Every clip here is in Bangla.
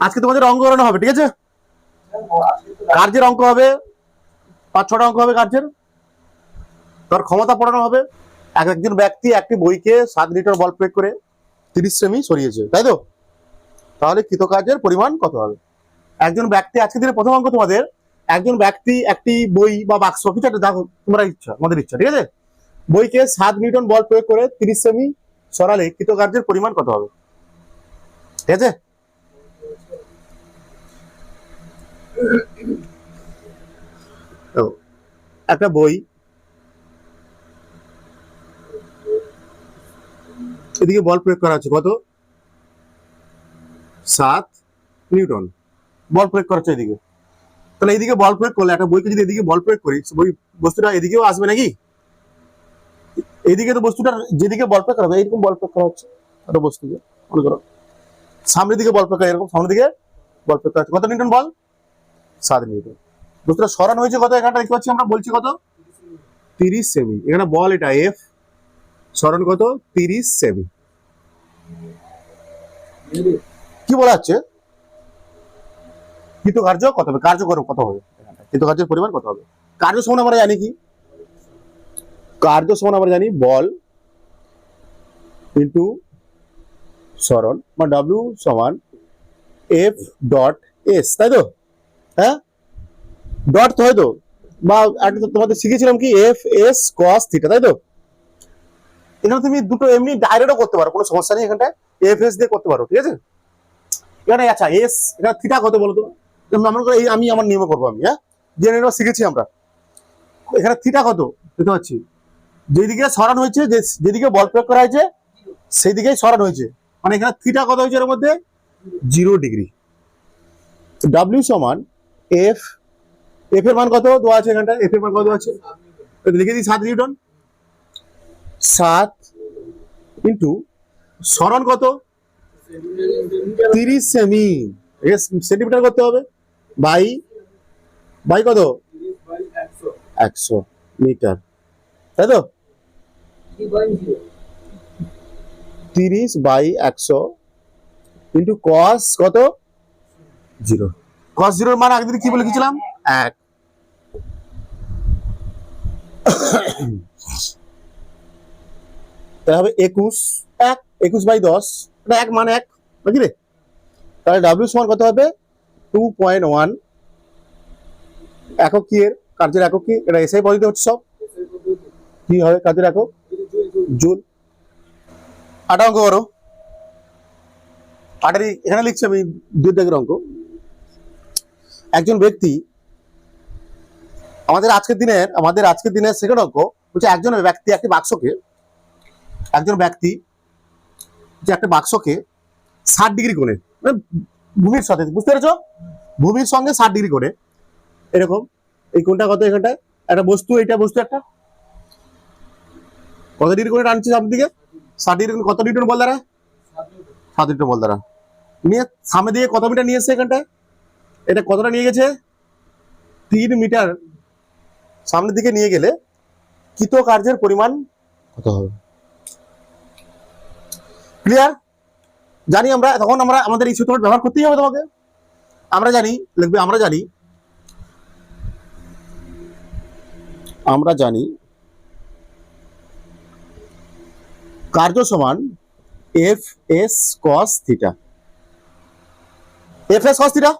আজকে তোমাদের অঙ্ক করানো হবে, ঠিক আছে? কার্যের অঙ্ক হবে, 5-6টা অঙ্ক হবে কার্যের। তার ক্ষমতা পড়ানো হবে। একজন ব্যক্তি একটি বইকে 7 লিটার বল প্রয়োগ করে 30 সেমি সরিয়েছে, তাই তো? তাহলে কৃতকার্যের পরিমাণ কত হবে? একজন ব্যক্তি, আজকে দিনের প্রথম অঙ্ক তোমাদের, একজন ব্যক্তি একটি বই বা বাক্স কিছু একটা, দেখো তোমরা ইচ্ছা, আমাদের ইচ্ছা, ঠিক আছে? বইকে 7 নিউটন বল প্রয়োগ করে 30 সেমি সরালে কৃতকার্যের পরিমাণ কত হবে? ঠিক আছে? একটা বই, এদিকে বল প্রয়োগ করা হচ্ছে কত? 7 নিউটন বল প্রয়োগ করা হচ্ছে এদিকে। তাহলে এইদিকে বল প্রয়োগ করলে, একটা বইকে যদি এদিকে বল প্রয়োগ করি, বই বস্তুটা এদিকেও আসবে নাকি? এইদিকে তো বস্তুটা যেদিকে বল প্রয়োগ করা হবে এরকম বল প্রয়োগ করা হচ্ছে একটা বস্তুকে, মনে করো সামনের দিকে বল প্রয়োগ করা, এরকম সামনের দিকে বল প্রয়োগ করা হচ্ছে। কত নিউটন বল? 7 নিউটন। বস্তুটা সরানো হয়েছে কত? এখানটা দেখতে পাচ্ছি আমরা, বলছি কত? 30 সেমি। এখানে বল এটা এফ, সরণ কত? 30 সেমি। কি বলা হচ্ছে? কৃতকার্য কত হবে? কার্যকর কত হবে? কৃতকার্যের পরিমাণ কত হবে? কার্য সমান আমরা জানি কি? কার্য সমান আমরা জানি বল ইন্টু সরণ, বা ডাব্লিউ সমান এফ ডট এস, তাই তো? হ্যাঁ, ডট তো হয়তো, বা তোমাদের শিখেছিলাম কি এফ এস কস থিটা, তাই তো? এখানে তুমি দুটো এমনি ডাইরেক্টও করতে পারো, কোনো সমস্যা নেই। এখানটায় এফ এস দিয়ে করতে পারো, ঠিক আছে? এখানে আচ্ছা এস, এটা থিটা কত বলো তো? আমরা এই আমি আমার নিয়মে করবো আমি, হ্যাঁ, যে নিয়মটা শিখেছি আমরা। এখানে থিটা কত দেখতে পাচ্ছি, যেদিকে সরান হয়েছে, যেদিকে বল প্রয়োগ করা হয়েছে সেই দিকেই সরান হয়েছে, মানে এখানে থিটা কত হয়েছে এর মধ্যে? 0 ডিগ্রি। ডাব্লিউ সমান এফ, এফ এর মান কত দেওয়া আছে এখানটা? এফ এর মান কত আছে লিখে দিই, 7 নিউটন। 7 ইন্টু সরণ কত? 30 সেমি, সেন্টিমিটার করতে হবে, বাই বাই কত? 100 মিটার, তাই তো? 30/100 ইন্টু কস কত? 0। কস 0 এর মান আগের দিন কি বলে লিখেছিলাম? 1। তাহলে হবে 21/10, এটা 1 মান 1 নাকি রে? তাহলে ডাব্লিউ সমান কত হবে? 2.1 একক কি এর? কার্যের একক কি? এটা এসআই পদ্ধতি হচ্ছে সব। কি হবে কার্যের একক? জুল। 8 অঙ্ক করো। 8 এখানে লিখছি আমি 2 দাগের অঙ্ক। একজন ব্যক্তি, আমাদের আজকের দিনের সেকেন্ড অঙ্ক হচ্ছে, একজন ব্যক্তি একটি বাক্সকে, একজন ব্যক্তি যে একটা বাক্সকে 60 ডিগ্রি কোণে, মানে ভূমির সাথে, বুঝতে পেরেছো? ভূমির সঙ্গে 60 ডিগ্রি কোণে, এরকম এই কোণটা কত? এখানটায় একটা বস্তু, এটা বস্তু একটা, কত ডিগ্রি কোণে টানছে সামনের দিকে? 60 ডিগ্রি কোণে। কত নিউটন বল দ্বারা? 7 নিউটন বল দ্বারা নিয়ে সামনের দিকে কত মিটার নিয়ে এসছে এখানটায়? এটা কতটা নিয়ে গেছে? 3 মিটার সামনের দিকে নিয়ে গেলে কৃত কার্যের পরিমাণ কত হবে? ক্লিয়ার? জানি আমরা, তখন আমরা আমাদের এই সূত্রটা ব্যবহার করতেই হবে তোমাকে। আমরা জানি, লিখবে আমরা জানি কার্য সমান F S cos theta. F S cos theta.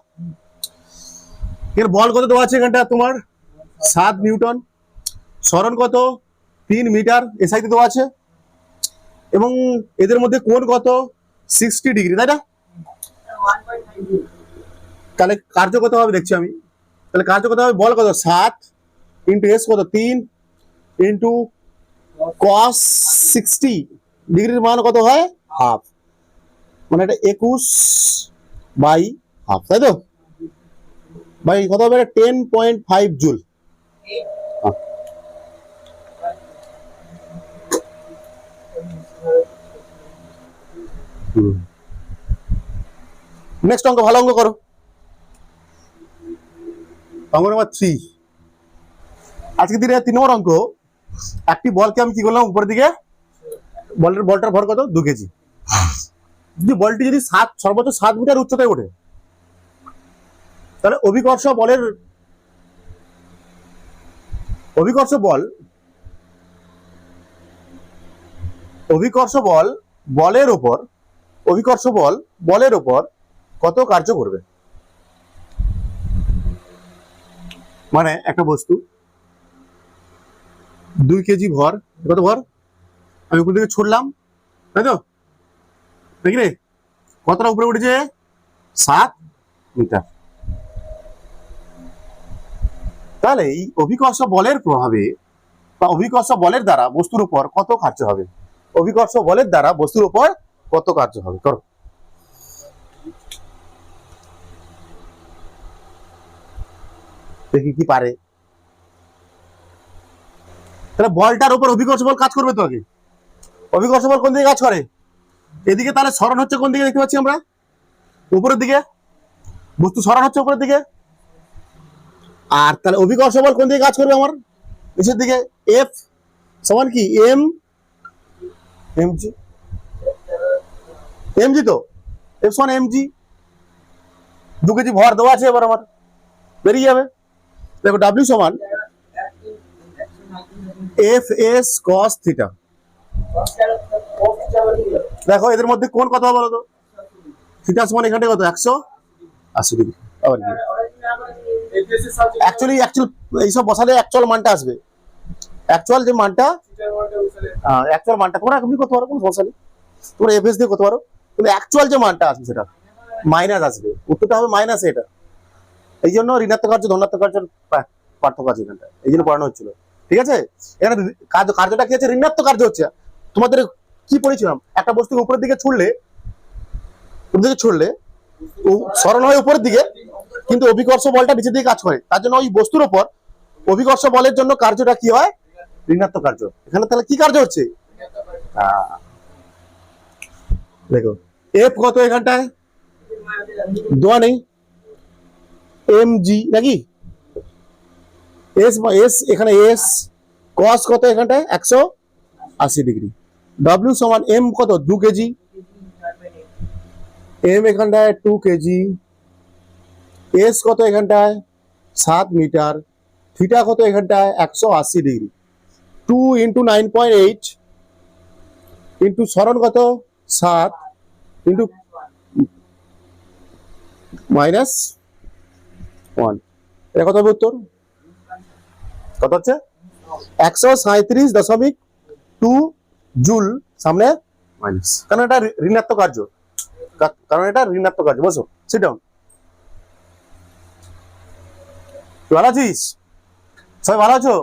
এর বল কত দেওয়া আছে এখানটা তোমার? 7 নিউটন। সরণ কত? 3 মিটার এসআইতে দেওয়া আছে, এবং এদের মধ্যে কোণ কত? 60 ডিগ্রি, তাই না? তাহলে কার্য কত হবে দেখছি আমি। তাহলে কার্য কত হবে? বল কত? 7 ইন্টু এস কত? 3 ইন্টু কস 60 ডিগ্রির মান কত হয়? হাফ, মানে এটা 21/হাফ, তাই তো? ভাই কত হবে? 10.5 জুল। নেক্সট অঙ্ক, ভালো অঙ্ক করো। অঙ্ক নাম্বার 3। আজকে দিনে 3 নম্বর অঙ্ক। একটি বলকে আমি কি করলাম? উপরের দিকে, বলটার ভর কত? 2 কেজি। যদি বলটি যদি সর্বোচ্চ 7 মিটার উচ্চতায় ওঠে, তাহলে অভিকর্ষ বলের উপর কত কার্য করবে? মানে একটা বস্তু 2 কেজি ভর, কত ভর, আমি উপর দিকে ছুটলাম, তাই তো, দেখি রে কতটা উপরে উঠেছে, 7 মিটার। তাহলে এই অভিকর্ষ বলের প্রভাবে বা অভিকর্ষ বলের দ্বারা বস্তুর উপর কত কার্য হবে? অভিকর্ষ বলের দ্বারা বস্তুর উপর কত কার্য হবে? করো। দেখি কি পারে। তাহলে বলটার উপর অভিকর্ষ বল কাজ করবে তো আগে। অভিকর্ষ বল কোন দিকে কাজ করে? এদিকে। তাহলে সরণ হচ্ছে কোন দিকে দেখতে পাচ্ছি আমরা? উপরের দিকে। বস্তু সরণ হচ্ছে উপরের দিকে। আর তাহলে অভিকর্ষ বল কোন দিকে কাজ করবে আমার? নিচের দিকে। এফ সমান কি এমজি তো, এফ সমান এমজি। 2 কেজি ভর দেওয়া আছে, এবার আমার বেরিয়ে যাবে। দেখো ডাব্লিউ সমান এফ এস কস থিটা। দেখো এদের মধ্যে কোন কথা বলো তো? থিটা সমান এখানে কত, 180 ডিগ্রি। আবার কি অ্যাকচুয়ালি এইসব বসালে অ্যাকচুয়াল মানটা আসবে। অ্যাকচুয়াল যে মানটা, অ্যাকচুয়াল মানটা তোমরা এমনি করতে পারো, কোনো সমস্যা নেই, তোমরা এফএস দিয়ে করতে পারো, কিন্তু অ্যাকচুয়াল যে মানটা আসবে সেটা মাইনাস আসবে, উত্তরটা হবে মাইনাস। এটা এই জন্য ঋণাত্মক কার্য ধনাত্মক কার্যের পার্থক্য আছে এখানটা, এই জন্য পড়ানো হচ্ছিল। ঠিক আছে, এখানে কার্যটা কি আছে, ঋণাত্মক কার্য হচ্ছে। তোমাদের কি পড়েছিলাম, একটা বস্তু উপরের দিকে ছুড়লে সরণ হয় উপরের দিকে, কিন্তু অভিকর্ষ বলটা নিচের দিকে কাজ করে, তার জন্য ওই বস্তুর উপর অভিকর্ষ বলের জন্য কার্যটা কি হয়, ঋণাত্মক কার্য। এখানে তাহলে কি কার্য হচ্ছে, দেখো এফ কত এখানটায় দেওয়া নেই, এম জি নাকি, এস এখানে এস কস কত এখানটায় 180 ডিগ্রি। ডব্লিউ সমান এম কত 2 কেজি, এম এখানটায় 2 কেজি, এস কত এখানটায় 7 মিটার, থিটা কত এখানটায় 180 ডিগ্রি। 2 ইন্টু 9.8 ইন্টু সরণ কত 7 ইন্টু -1, এটা কত হবে উত্তর? কত হচ্ছে 137.2 জুল, সামনে মাইনাস, কারণ এটা ঋণাত্মক কার্য, বসো সিট ডাউন। ভালো আছিস? সবাই ভালো আছো?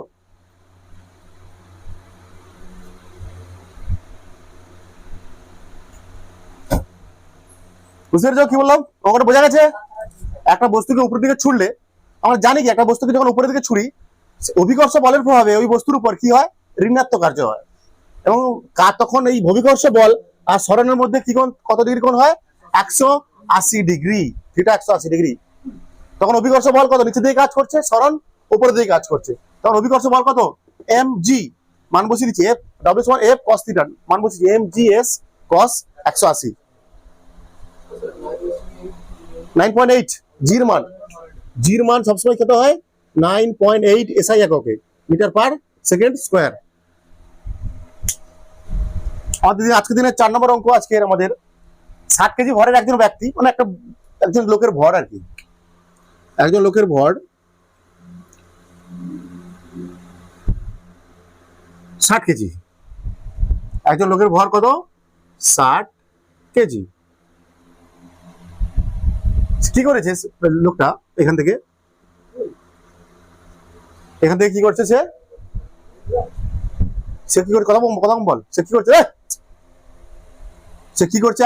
বুঝতে পেরেছো কি বললাম? আমাকে বোঝা গেছে? একটা বস্তুকে উপরের দিকে ছুড়লে, আমরা জানি কি একটা বস্তুকে যখন উপরের দিকে ছুড়ি, অভিকর্ষ বলের প্রভাবে ওই বস্তুর উপর কি হয়, ঋণাত্মক কার্য হয়। এবং তখন এই অভিকর্ষ বল আর সরণের মধ্যে কি কোণ, কত ডিগ্রি কোণ হয়, 180 ডিগ্রি, থিটা 180 ডিগ্রি। তখন অভিকর্ষ বল কত, নিচের দিকে কাজ করছে, সরণ উপরের দিকে কাজ করছে, তখন অভিকর্ষ বল কত, এম জি, মান বসিয়ে দিচ্ছি, এফ ডব্লিউ সমান এফ কস থিটা, মান বসিয়েছি এম জি এস কস 180, 9.8 জির মান সবসময় কত হয়, 9.8 এসআই এককে, মিটার পার সেকেন্ড স্কোয়ার। আমাদের আজকের দিনের 4 নম্বর অঙ্ক, আজকের আমাদের 60 কেজি ভরের একজন ব্যক্তি, মানে একজন লোকের ভর আর কি, একজন লোকের ভর 60 কেজি, একজন লোকের ভর কত, 60 কেজি। কি করেছে লোকটা, এখান থেকে কি করছে, সে কি করে, কথা বল, সে কি করছে,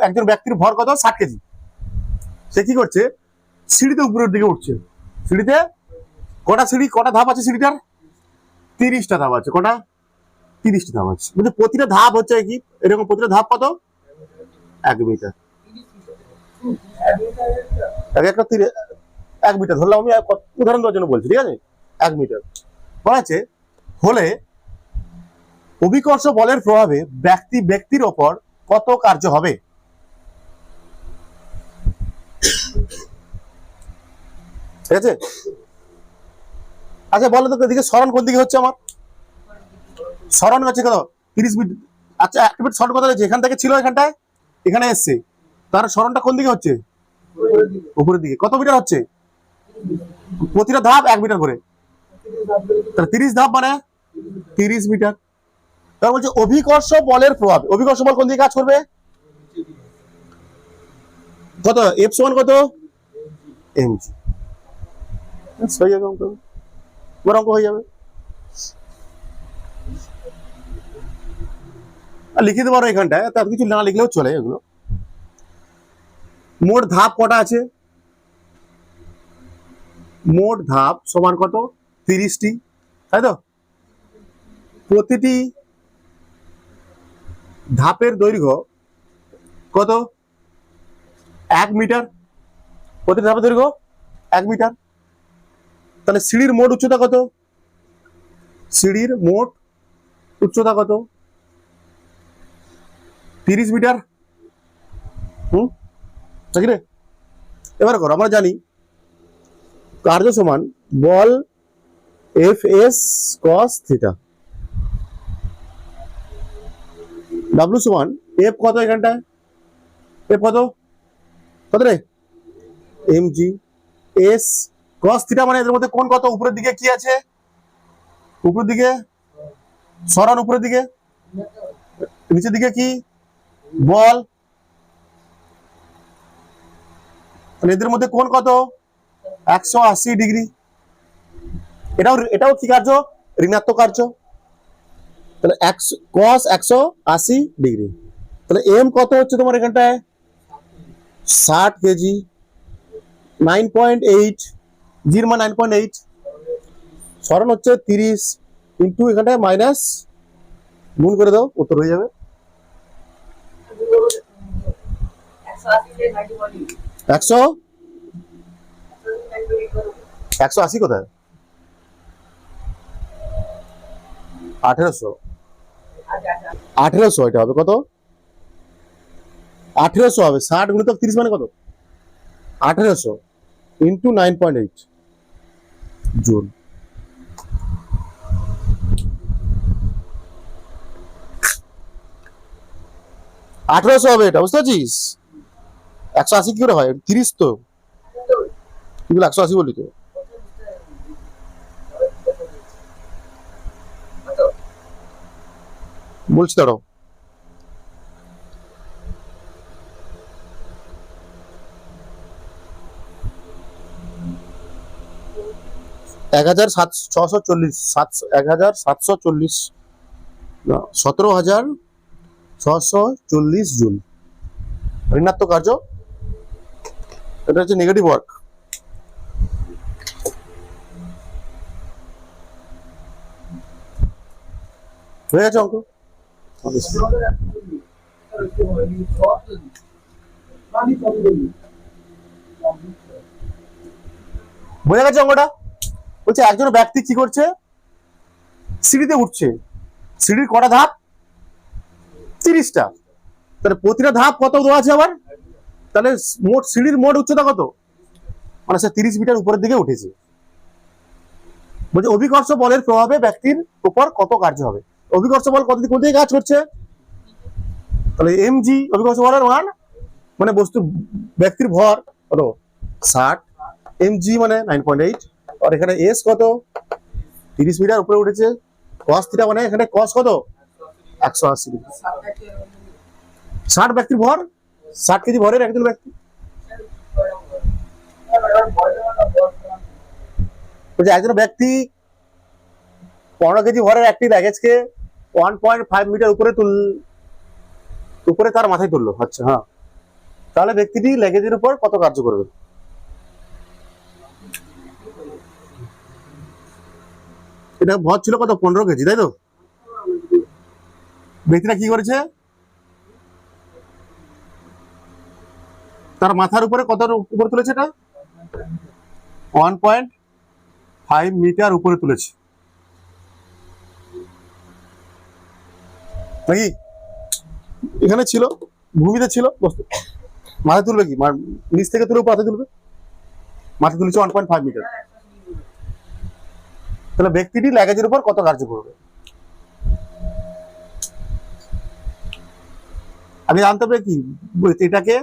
একজন ব্যক্তির ভর কত, 60 কেজি। সে কি করছে, সিঁড়িতে উপরের দিকে উঠছে। সিঁড়িতে কটা ধাপ আছে সিঁড়িটার, 30টা ধাপ আছে। কটা, 30টা ধাপ আছে। মানে প্রতিটা ধাপ হচ্ছে কি এরকম, প্রতিটা ধাপ কত, 1 মিটার। 1 মিটার ধরলাম আমি, উদাহরণ দেওয়ার জন্য বলছি, ঠিক আছে, 1 মিটার বলা আছে। হলে অভিকর্ষ বলের প্রভাবে ব্যক্তির ওপর কত কার্য হবে? ঠিক আছে। আচ্ছা বলো তো এদিকে সরণ কোন দিকে হচ্ছে আমার? সরণ হচ্ছে কত? 30 মিটার। আচ্ছা একটা মিনিট, সরণ কত হচ্ছে? এখান থেকে ছিল এখানটায়, এখানে এসছে, তার সরণটা কোন দিকে হচ্ছে? উপরের দিকে। কত মিটার হচ্ছে? প্রতিটা ধাপ 1 মিটার করে, তাহলে 30 ধাপ মানে 30 মিটার। তার বলছে অভিকর্ষ বলের প্রভাব, অভিকর্ষ বল কোন দিকে কাজ করবে? কত? এফ সমান কত? এমজি। হয়ে যাবে অঙ্ক, তোমার অঙ্ক হয়ে যাবে। আর লিখে দিতে পারো এখানটায়, তার কিছু না লিখলেও চলে এগুলো। মোট ধাপ কটা আছে? মোট ধাপ সমান কত? 30টি, তাই তো? প্রতিটি ধাপের দৈর্ঘ্য কত? 1 মিটার। প্রতিটি ধাপের দৈর্ঘ্য 1 মিটার। তাহলে সিঁড়ির মোট উচ্চতা কত? সিঁড়ির মোট উচ্চতা কত? 30 মিটার। নাকি রে? এবার করো, আমরা জানি কার্য সমান বল F S cos theta, W সমান এফ কত এখানটায়? এফ কত? কত রে? M G. S cos theta মানে এদের মধ্যে কোন কত? উপরের দিকে কি আছে? উপরের দিকে সরণ, উপরের দিকে, নিচের দিকে কি? বল। এদের মধ্যে কোন কত? 180 ডিগ্রি। এটাও কি কার্য? ঋণাত্মক কার্য। তাহলে cos 180 ডিগ্রি। তাহলে এম কত হচ্ছে তোমার এখানটায়? 60 কেজি। 9.8, জির মান 9.8, সরণ হচ্ছে 30 ইন্টু এখানটায় মাইনাস, গুণ করে দাও, উত্তর হয়ে যাবে। 180 কোথায়? 1800 এটা হবে কত? 1800 হবে। 60 গুণিতক 30 মানে কত? 1800 ইন্টু 9.8 জুল। আঠেরোশো হবে এটা, বুঝতে পারছিস? 180 কি করে হয়? 30 তো, কি বলে 180 বলি তো? বলছি দাঁড়াও। 1740, 1740 না, 17,640 জুল ঋণাত্মক কার্য। এটা হচ্ছে নেগেটিভ ওয়ার্ক। হয়ে গেছে অঙ্ক। বোঝা গেছে অঙ্কটা? বলছে একজন ব্যক্তি কি করছে? সিঁড়িতে উঠছে। সিঁড়ির কটা ধাপ? 30টা। তাহলে প্রতিটা ধাপ কত দেওয়া আছে আবার? তাহলে মোট সিঁড়ির মোট উচ্চতা কত? মানে সে 30 মিটার উপরের দিকে উঠেছে। বলছে অভিকর্ষ বলের প্রভাবে ব্যক্তির উপর কত কার্য হবে? অভিকর্ষ বল কত কোন দিকে কাজ করছে? তাহলে এম জি অভিকর্ষ বলের মান, মানে বস্তুর ব্যক্তির ভর কত? 60, এম জি মানে 9.8, আর এখানে এস কত? 30 মিটার উপরে উঠেছে। কস থিটা মানে এখানে কস কত? 180 ডিগ্রি। 60 ব্যক্তির ভর, 60 কেজি ভরের একজন ব্যক্তি। একজন ব্যক্তি 15 কেজি ভরের একটি ব্যাগেজকে 1.5 মিটার উপরে তার মাথায় তুললো। আচ্ছা হ্যাঁ, তাহলে ব্যক্তিটি লেগেজের উপর কত কার্য করবে? এটা ভর ছিল কত? 15 কেজি, তাই তো? ব্যক্তিটা কি করেছে? তার মাথার উপরে কত উপরে তুলেছে? এটা 1.5 মিটার উপরে তুলেছে, নাকি? এখানে ছিল, ভূমিতে ছিল বস্তু, মাথায় তুলবে কি? নিচ থেকে তুলে উপরে তুলবে। মাথা তুলেছে 1.5 মিটার। তাহলে ব্যক্তিটি ল্যাগেজের উপর কত কার্য করবে? আগে জানতে হবে কি এটাকে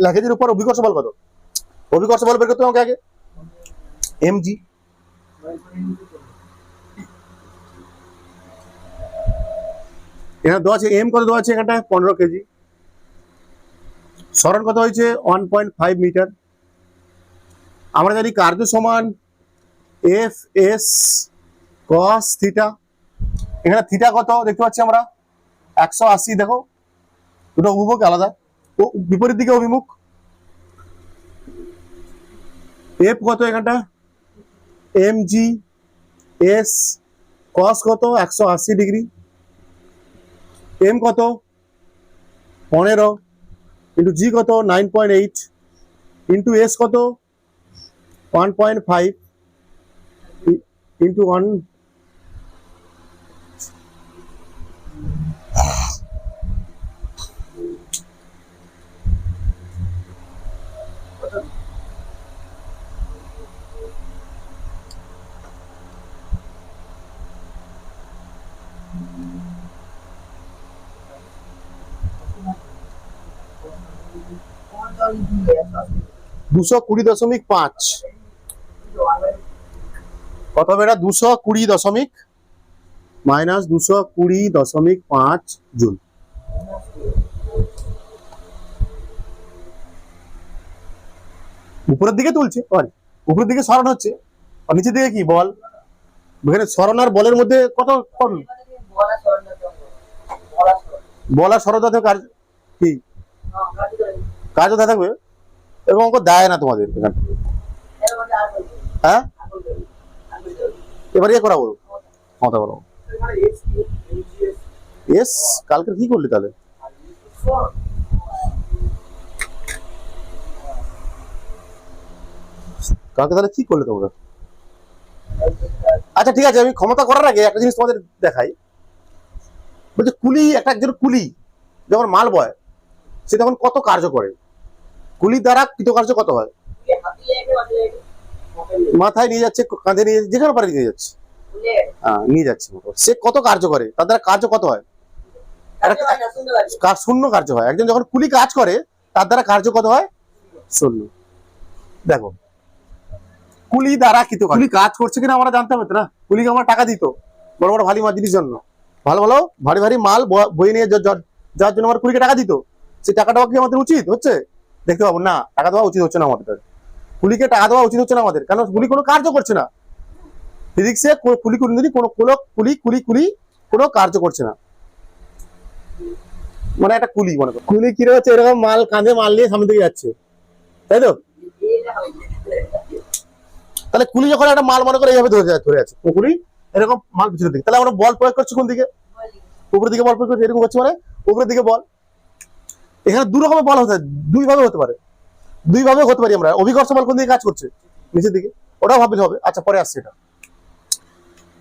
ল্যাগেজের উপর অভিকর্ষ বল কত? অভিকর্ষ বল বের করতে হবে আমাকে আগে, mg। এখানে দেওয়া আছে m কত দেওয়া আছে, এখানটা 15 কেজি। সরণ কত হয়েছে 1.5 মিটার। আমরা জানি কার্য সমান এফ এস কস থিটা। এখানে থিটা কত দেখতে পাচ্ছি আমরা 180। দেখো দুটো অভিমুখ আলাদা, ও বিপরীত দিকে অভিমুখ। এফ কত এখানটা এম জি, এস কস কত 180 ডিগ্রি, এম কত 15 ইন্টু জি কত 9.8 ইন্টু এস কত 1.5 ইন্টু 1। দুশো 20.5 কত হবে এটা? 220 মাইনাস 220.5 জুল। উপরের দিকে তুলছে, উপরের দিকে সরণ হচ্ছে, আর নিচের দিকে কি বল? এখানে সরণ আর বলের মধ্যে কত কোন? বল আর সরণ কাজ কি কাজ কোথায় থাকবে? এরকম অঙ্ক দেয় না তোমাদের এখানে। হ্যাঁ এবার ইয়ে করা বলো, ক্ষমতা বলো। এস কালকে কি করলি তাহলে? কালকে তাহলে কি করলে তোমরা? আচ্ছা ঠিক আছে, আমি ক্ষমতা করার আগে একটা জিনিস তোমাদের দেখাই। বলছে কুলি, একজন কুলি যখন মাল বয় সে তখন কত কার্য করে? কুলি দ্বারা কৃতকার্য কত হয়? মাথায় নিয়ে যাচ্ছে, কাঁধে নিয়ে, যেখানে পারে নিয়ে যাচ্ছে, নিয়ে যাচ্ছে, সে কত কার্য করে, তার দ্বারা কার্য কত হয়? শূন্য কার্য হয়। একজন যখন কুলি কাজ করে তার দ্বারা কার্য কত হয়? শূন্য। দেখো কুলি দ্বারা কৃতকার্য, কুলি কাজ করছে কিনা আমরা জানতে হবে না। কুলিকে আমরা টাকা দিত বড় বড় ভারী মাল জিনিস জন্য, ভালো ভালো ভারী ভারী মাল বয়ে নিয়ে যাওয়ার জন্য আমরা কুলিকে টাকা দিত। সেই টাকা দেওয়া কি আমাদের উচিত হচ্ছে? দেখতে পাবো না, টাকা দেওয়া উচিত হচ্ছে না আমাদের। কুলিকে টাকা দেওয়া উচিত হচ্ছে না আমাদের, কারণ কুলি কোনো কার্য করছে না। ফিজিক্সে কুলি কোনদিনই কোনো কোনো কার্য করছে না। মানে একটা কুলি মনে করো, কুলি কি হচ্ছে এরকম মাল কাঁধে মাল নিয়ে সামনে দিকে যাচ্ছে, তাই তো? তাহলে কুলি যখন একটা মাল মনে করে এইভাবে ধরে আছে, কুলি এরকম মাল পিছনের দিকে, তাহলে আমরা বল প্রয়োগ করছি কোন দিকে? উপরের দিকে বল প্রয়োগ করছি। এরকম হচ্ছে মানে উপরের দিকে বল। এখানে দু রকমের বল হতে, দুই ভাবে হতে পারে, দুই ভাবে হতে পারি আমরা। অভিকর্ষ বল কোন দিকে কাজ করছে? নিচের দিকে, ওটাও ভাবলে হবে। আচ্ছা পরে আসছে এটা।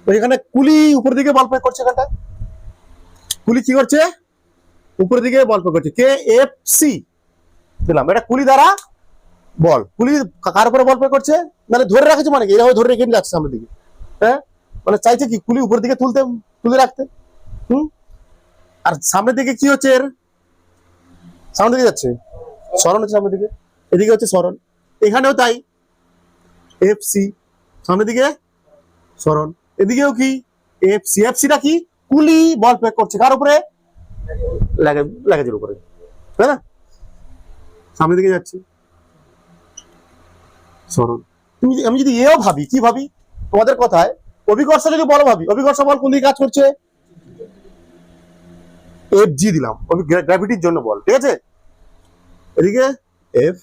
এখানে কুলি উপরের দিকে বল প্রয়োগ করছে। এখানটা কুলি কি করছে? উপরের দিকে বল প্রয়োগ করছে। কে এফ সি দিলাম, এটা কুলি দ্বারা বল। কুলি কার উপরে বল প্রয়োগ করছে? মানে ধরে রাখছে, মানে কি এভাবে ধরে রেখে নিয়ে যাচ্ছে সামনের দিকে। হ্যাঁ মানে চাইছে কি কুলি উপরের দিকে তুলে রাখতে। আর সামনের দিকে কি হচ্ছে? এর সামনের দিকে যাচ্ছে, সরণ হচ্ছে সামনের দিকে, এদিকে হচ্ছে সরণ। এখানেও তাই, এফ সি সামনের দিকে সরণ, এদিকেও কি এফ সি। এফ সিটা কি? কুলি বল প্রয়োগ করছে কার উপরে? ল্যাগেজের উপরে, তাই না? সামনের দিকে যাচ্ছে সরণ। আমি যদি এও ভাবি, কি ভাবি তোমাদের কথায়, অভিকর্ষ যদি বল ভাবি, অভিকর্ষ বল কোন দিকে কাজ করছে? এফ জি দিলাম, গ্র্যাভিটির জন্য বল, ঠিক আছে? এদিকে এফ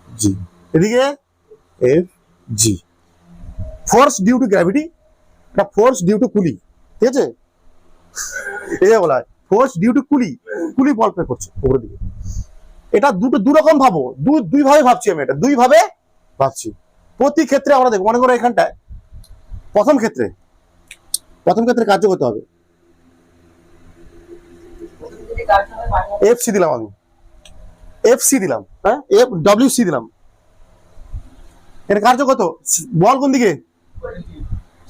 জি, এদিকে F G. Force due to gravity, এটা ফোর্স ডিউ টু কুলি, ঠিক আছে? এটা বলা হয় ফোর্স ডিউ টু কুলি, কুলি বল প্রয়োগ করছে উপরের দিকে। এটা দু রকম ভাবো, দুই ভাবে ভাবছি আমি, এটা দুই ভাবে ভাবছি। প্রতি ক্ষেত্রে আমরা দেখবো, মনে করো এখানটায় প্রথম ক্ষেত্রে কার্য করতে হবে। এফ সি দিলাম আমি, এফ সি দিলাম, হ্যাঁ এফ ডব্লিউ সি দিলাম, এর কার্য কত? বল কোন দিকে,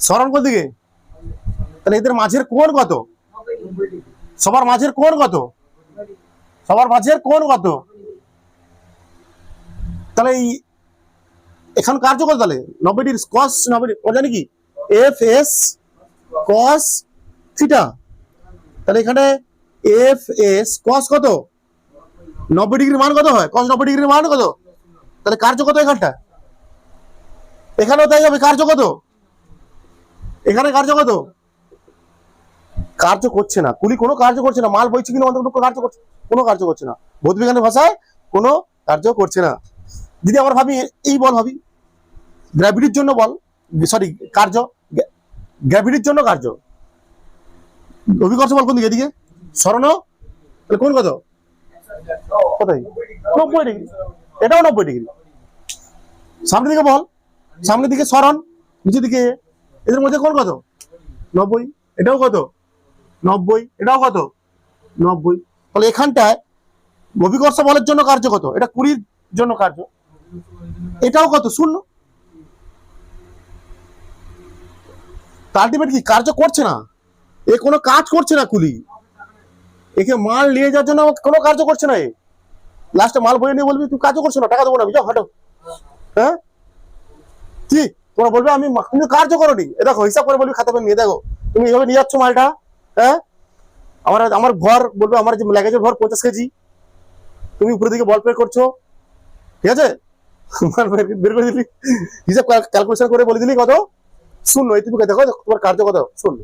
সরণ কোন দিকে, তাহলে এদের মাঝের কোণ কত? সবার মাঝের কোণ কত? সবার মাঝের কোণ কত? তাহলে এই এখন কার্য কত? তাহলে 90 কস 90 জানি কি এফ এস কস থিটা। তাহলে এখানে এফ এস কস কত? 90 মান কত হয়? কস 90 মান কত? তাহলে কার্য কত এখানটা? এখানেও তাই হবে। কার্য কত? এখানে কার্য কত? কার্য করছে না, কুলি কোনো কার্য করছে না। মাল বইছে কিন্তু অন্তত কার্য করছে, কোনো কার্য করছে না। ভৌতবিজ্ঞানের ভাষায় কোনো কার্য করছে না। যদি আমরা ভাবি এই বল ভাবি গ্র্যাভিটির জন্য বল, সরি কার্য, গ্র্যাভিটির জন্য কার্য, অভিকর্ষ বল কোন দিকে? এদিকে সরানো। তাহলে কোন কত? কোথায়? 90 ডিগ্রি। এটাও 90 ডিগ্রি। সামনের দিকে বল, সামনের দিকে সরণ, নিচের দিকে, এদের মধ্যে কোন কত? 90। এটাও কত? 90। এটাও কত? 90। তাহলে এখানটায় অভিকর্ষ বলের জন্য কার্য কত? এটা 20 জন্য কার্য। এটাও কত? 0। আলটিমেট কি কার্য করছে না, এ কোনো কাজ করছে না। কুলি একে মাল নিয়ে যাওয়ার জন্য কোনো কার্য করছে না। এ লাস্টে মাল বয়ে নিয়ে বলবি তুই কাজও করছো না, টাকা দেবো না, যাও হাঁটো। হ্যাঁ কি তোমরা বলবে আমি তুমি কার্য করোনি। এ দেখো হিসাব করে বলবি খাতা পেন নিয়ে, দেখো তুমি এইভাবে নিয়ে যাচ্ছ মালটা। হ্যাঁ আমার ভর বলবে, আমার যে লাগেজের ভর 50 কেজি, তুমি উপরের দিকে বল প্রয়োগ করছো, ঠিক আছে? বের করে দিলি, হিসাব ক্যালকুলেশন করে বলে দিলি কত? 0। এই তুমি দেখো তোমার কার্য কত? 0।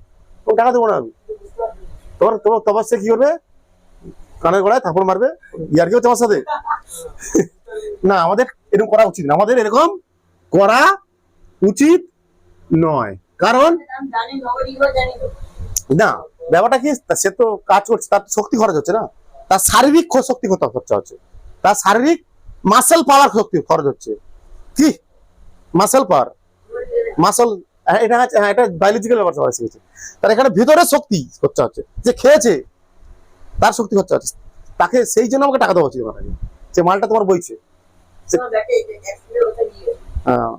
তোমার টাকা দেবো না আমি। তোমার সে কি করবে? কানের গোড়ায় থাপড় মারবে। ইয়ার কি হচ্ছে আমার সাথে? না, আমাদের এরকম করা উচিত না, আমাদের এরকম করা উচিত নয়। কারণ না, ব্যাপারটা কি, সে তো কাজ করছে, তার শক্তি খরচ হচ্ছে না, তার শারীরিক শক্তি খরচা হচ্ছে, তার শারীরিক মাসেল পাওয়ার শক্তি খরচ হচ্ছে। কি মাসেল পাওয়ার, মাসল, এটা এটা বায়োলজিক্যাল ব্যাপার সবাই শিখেছে। তার এখানে ভিতরে শক্তি খরচা হচ্ছে, যে খেয়েছে তার শক্তি খরচা হচ্ছে, তাকে সেই জন্য আমাকে টাকা দেওয়া উচিত। যে মালটা তোমার বইছে, হ্যাঁ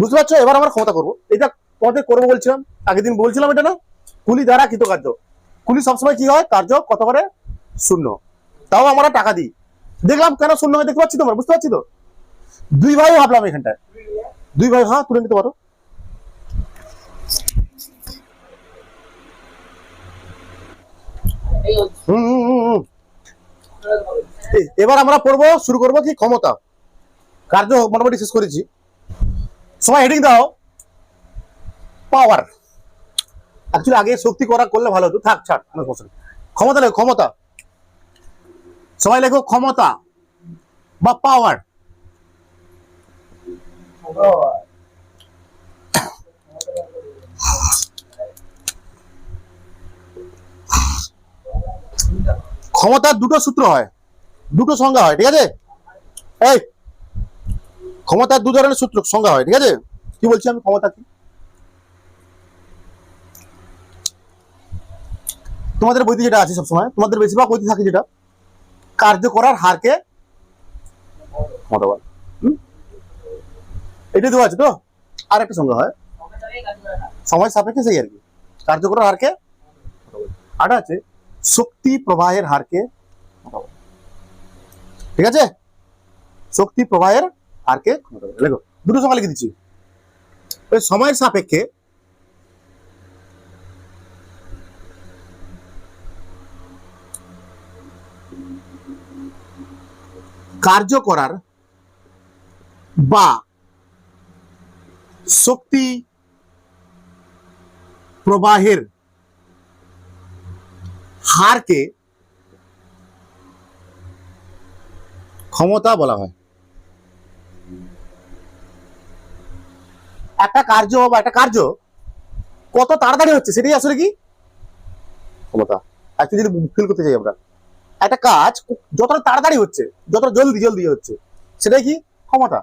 বুঝতে পারছো? এবার আমরা ক্ষমতা করবো, এটা তোমাদের করবো বলছিলাম, আগের দিন বলছিলাম এটা না, কুলি দ্বারা কৃতকার্য। কুলি সবসময় কি হয়? কার্য কত করে? 0। তাও আমরা টাকা দিই। দেখলাম কেন 0 হয়, দেখতে পাচ্ছি তোমরা, বুঝতে পারছি তো? 2 ভাই ভাবলাম এখানটায়, 2 ভাই, হ্যাঁ তুলে নিতে পারো। এবার আমরা পড়বো, শুরু করবো কি ক্ষমতা। কার্য মোটামুটি শেষ করেছি, সবাই হেডিং দাও পাওয়ার। অ্যাকচুয়ালি আগে শক্তি করা করলে ভালো হতো, থাক ছাড়, ক্ষমতা লেখো, ক্ষমতা। সবাই লেখো ক্ষমতা বা পাওয়ার। ক্ষমতার দুটো সূত্র হয়, দুটো সংজ্ঞা হয়, ঠিক আছে? এই ক্ষমতার 2 ধরনের সূত্র সংজ্ঞা হয়, ঠিক আছে? কি বলছি আমি, ক্ষমতা কি? তোমাদের বইতে যেটা আছে সবসময়, তোমাদের বেশিরভাগ বইতে থাকে যেটা, কার্য করার হারকে ক্ষমতা বলে। এটা দেওয়া আছে তো। আর একটা সংজ্ঞা হয় সময় সাপেক্ষে, সেই আর কি, কার্য করার হারকে। আর আছে শক্তি প্রবাহের হারকে, ঠিক আছে? শক্তি প্রবাহের হারকে ক্ষমতা বলে। দেখো দুটো সংজ্ঞা লিখে দিচ্ছি। সময়ের সাপেক্ষে কার্য করার বা শক্তি প্রবাহের হারকে ক্ষমতা বলা হয়। একটা কার্য বা একটা কার্য কত তাড়াতাড়ি হচ্ছে সেটাই আসলে কি ক্ষমতা। অ্যাকচুয়ালি যদি ফিল করতে চাই আমরা, একটা কাজ যতটা তাড়াতাড়ি হচ্ছে, যতটা জলদি জলদি হচ্ছে, সেটাই কি ক্ষমতা।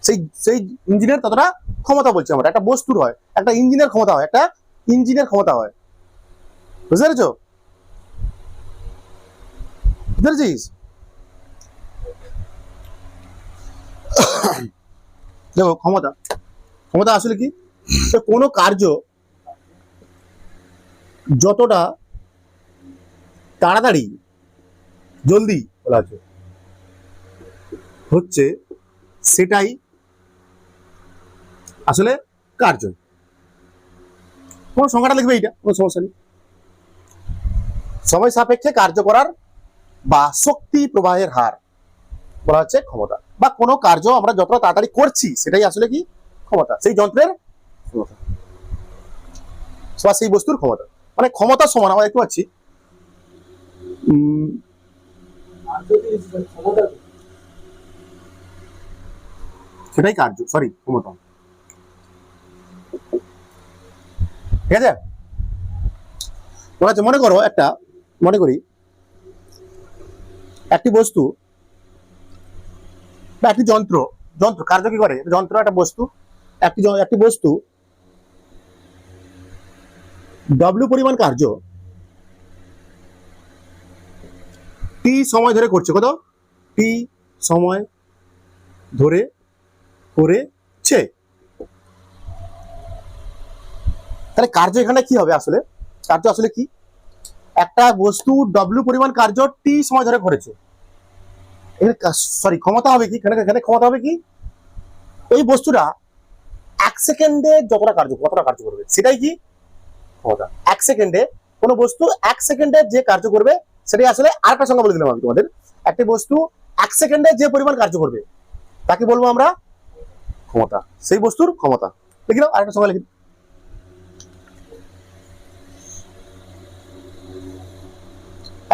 সেই ইঞ্জিনের ততটা ক্ষমতা বলছি আমরা। একটা বস্তুর হয়, একটা ইঞ্জিনের ক্ষমতা হয়, একটা ইঞ্জিনের ক্ষমতা হয়। বুঝতে পেরেছো? বুঝতে পেরেছিস? দেখো ক্ষমতা, ক্ষমতা আসলে কি, কোনো কার্য যতটা তাড়াতাড়ি জলদি বলা হচ্ছে সেটাই আসলে কার্য। কোনো সংখ্যাটা লিখবে, এইটা কোনো সমস্যা নেই। সময় সাপেক্ষে কার্য করার বা শক্তি প্রবাহের হার বলা হচ্ছে ক্ষমতা, বা কোনো কার্য আমরা যতটা তাড়াতাড়ি করছি সেটাই আসলে কি ক্ষমতা, সেই যন্ত্রের ক্ষমতা বা সেই বস্তুর ক্ষমতা। মানে ক্ষমতা সমান আমরা দেখতে পাচ্ছি সেটাই কার্য, সরি ক্ষমতা। ঠিক আছে, মনে করো একটা, মনে করি একটি বস্তু বা একটি যন্ত্র, যন্ত্র কার্য কি করে, যন্ত্র একটা বস্তু, একটি বস্তু ডব্লিউ পরিমাণ কার্য টি সময় ধরে করছে। কত? টি সময় ধরে করেছে। তাহলে কার্য এখানে কি হবে আসলে? কার্য আসলে কি, একটা বস্তু ডব্লিউ পরিমাণ কার্য টি সময় ধরে করেছে। সরি, ক্ষমতা হবে কি এখানে ক্ষমতা হবে কি, এই বস্তুটা 1 সেকেন্ডে যতটা কার্য, কতটা কার্য করবে সেটাই কি ক্ষমতা। 1 সেকেন্ডে কোনো বস্তু 1 সেকেন্ডে যে কার্য করবে সেটাই আসলে, আরেকটা সংখ্যা বলে দিলাম আমি তোমাদের, একটি বস্তু 1 সেকেন্ডে যে পরিমাণ কার্য করবে তাকে বলবো আমরা ক্ষমতা, সেই বস্তুর ক্ষমতা। লিখে দাও, আরেকটা সংখ্যা লিখে দাও।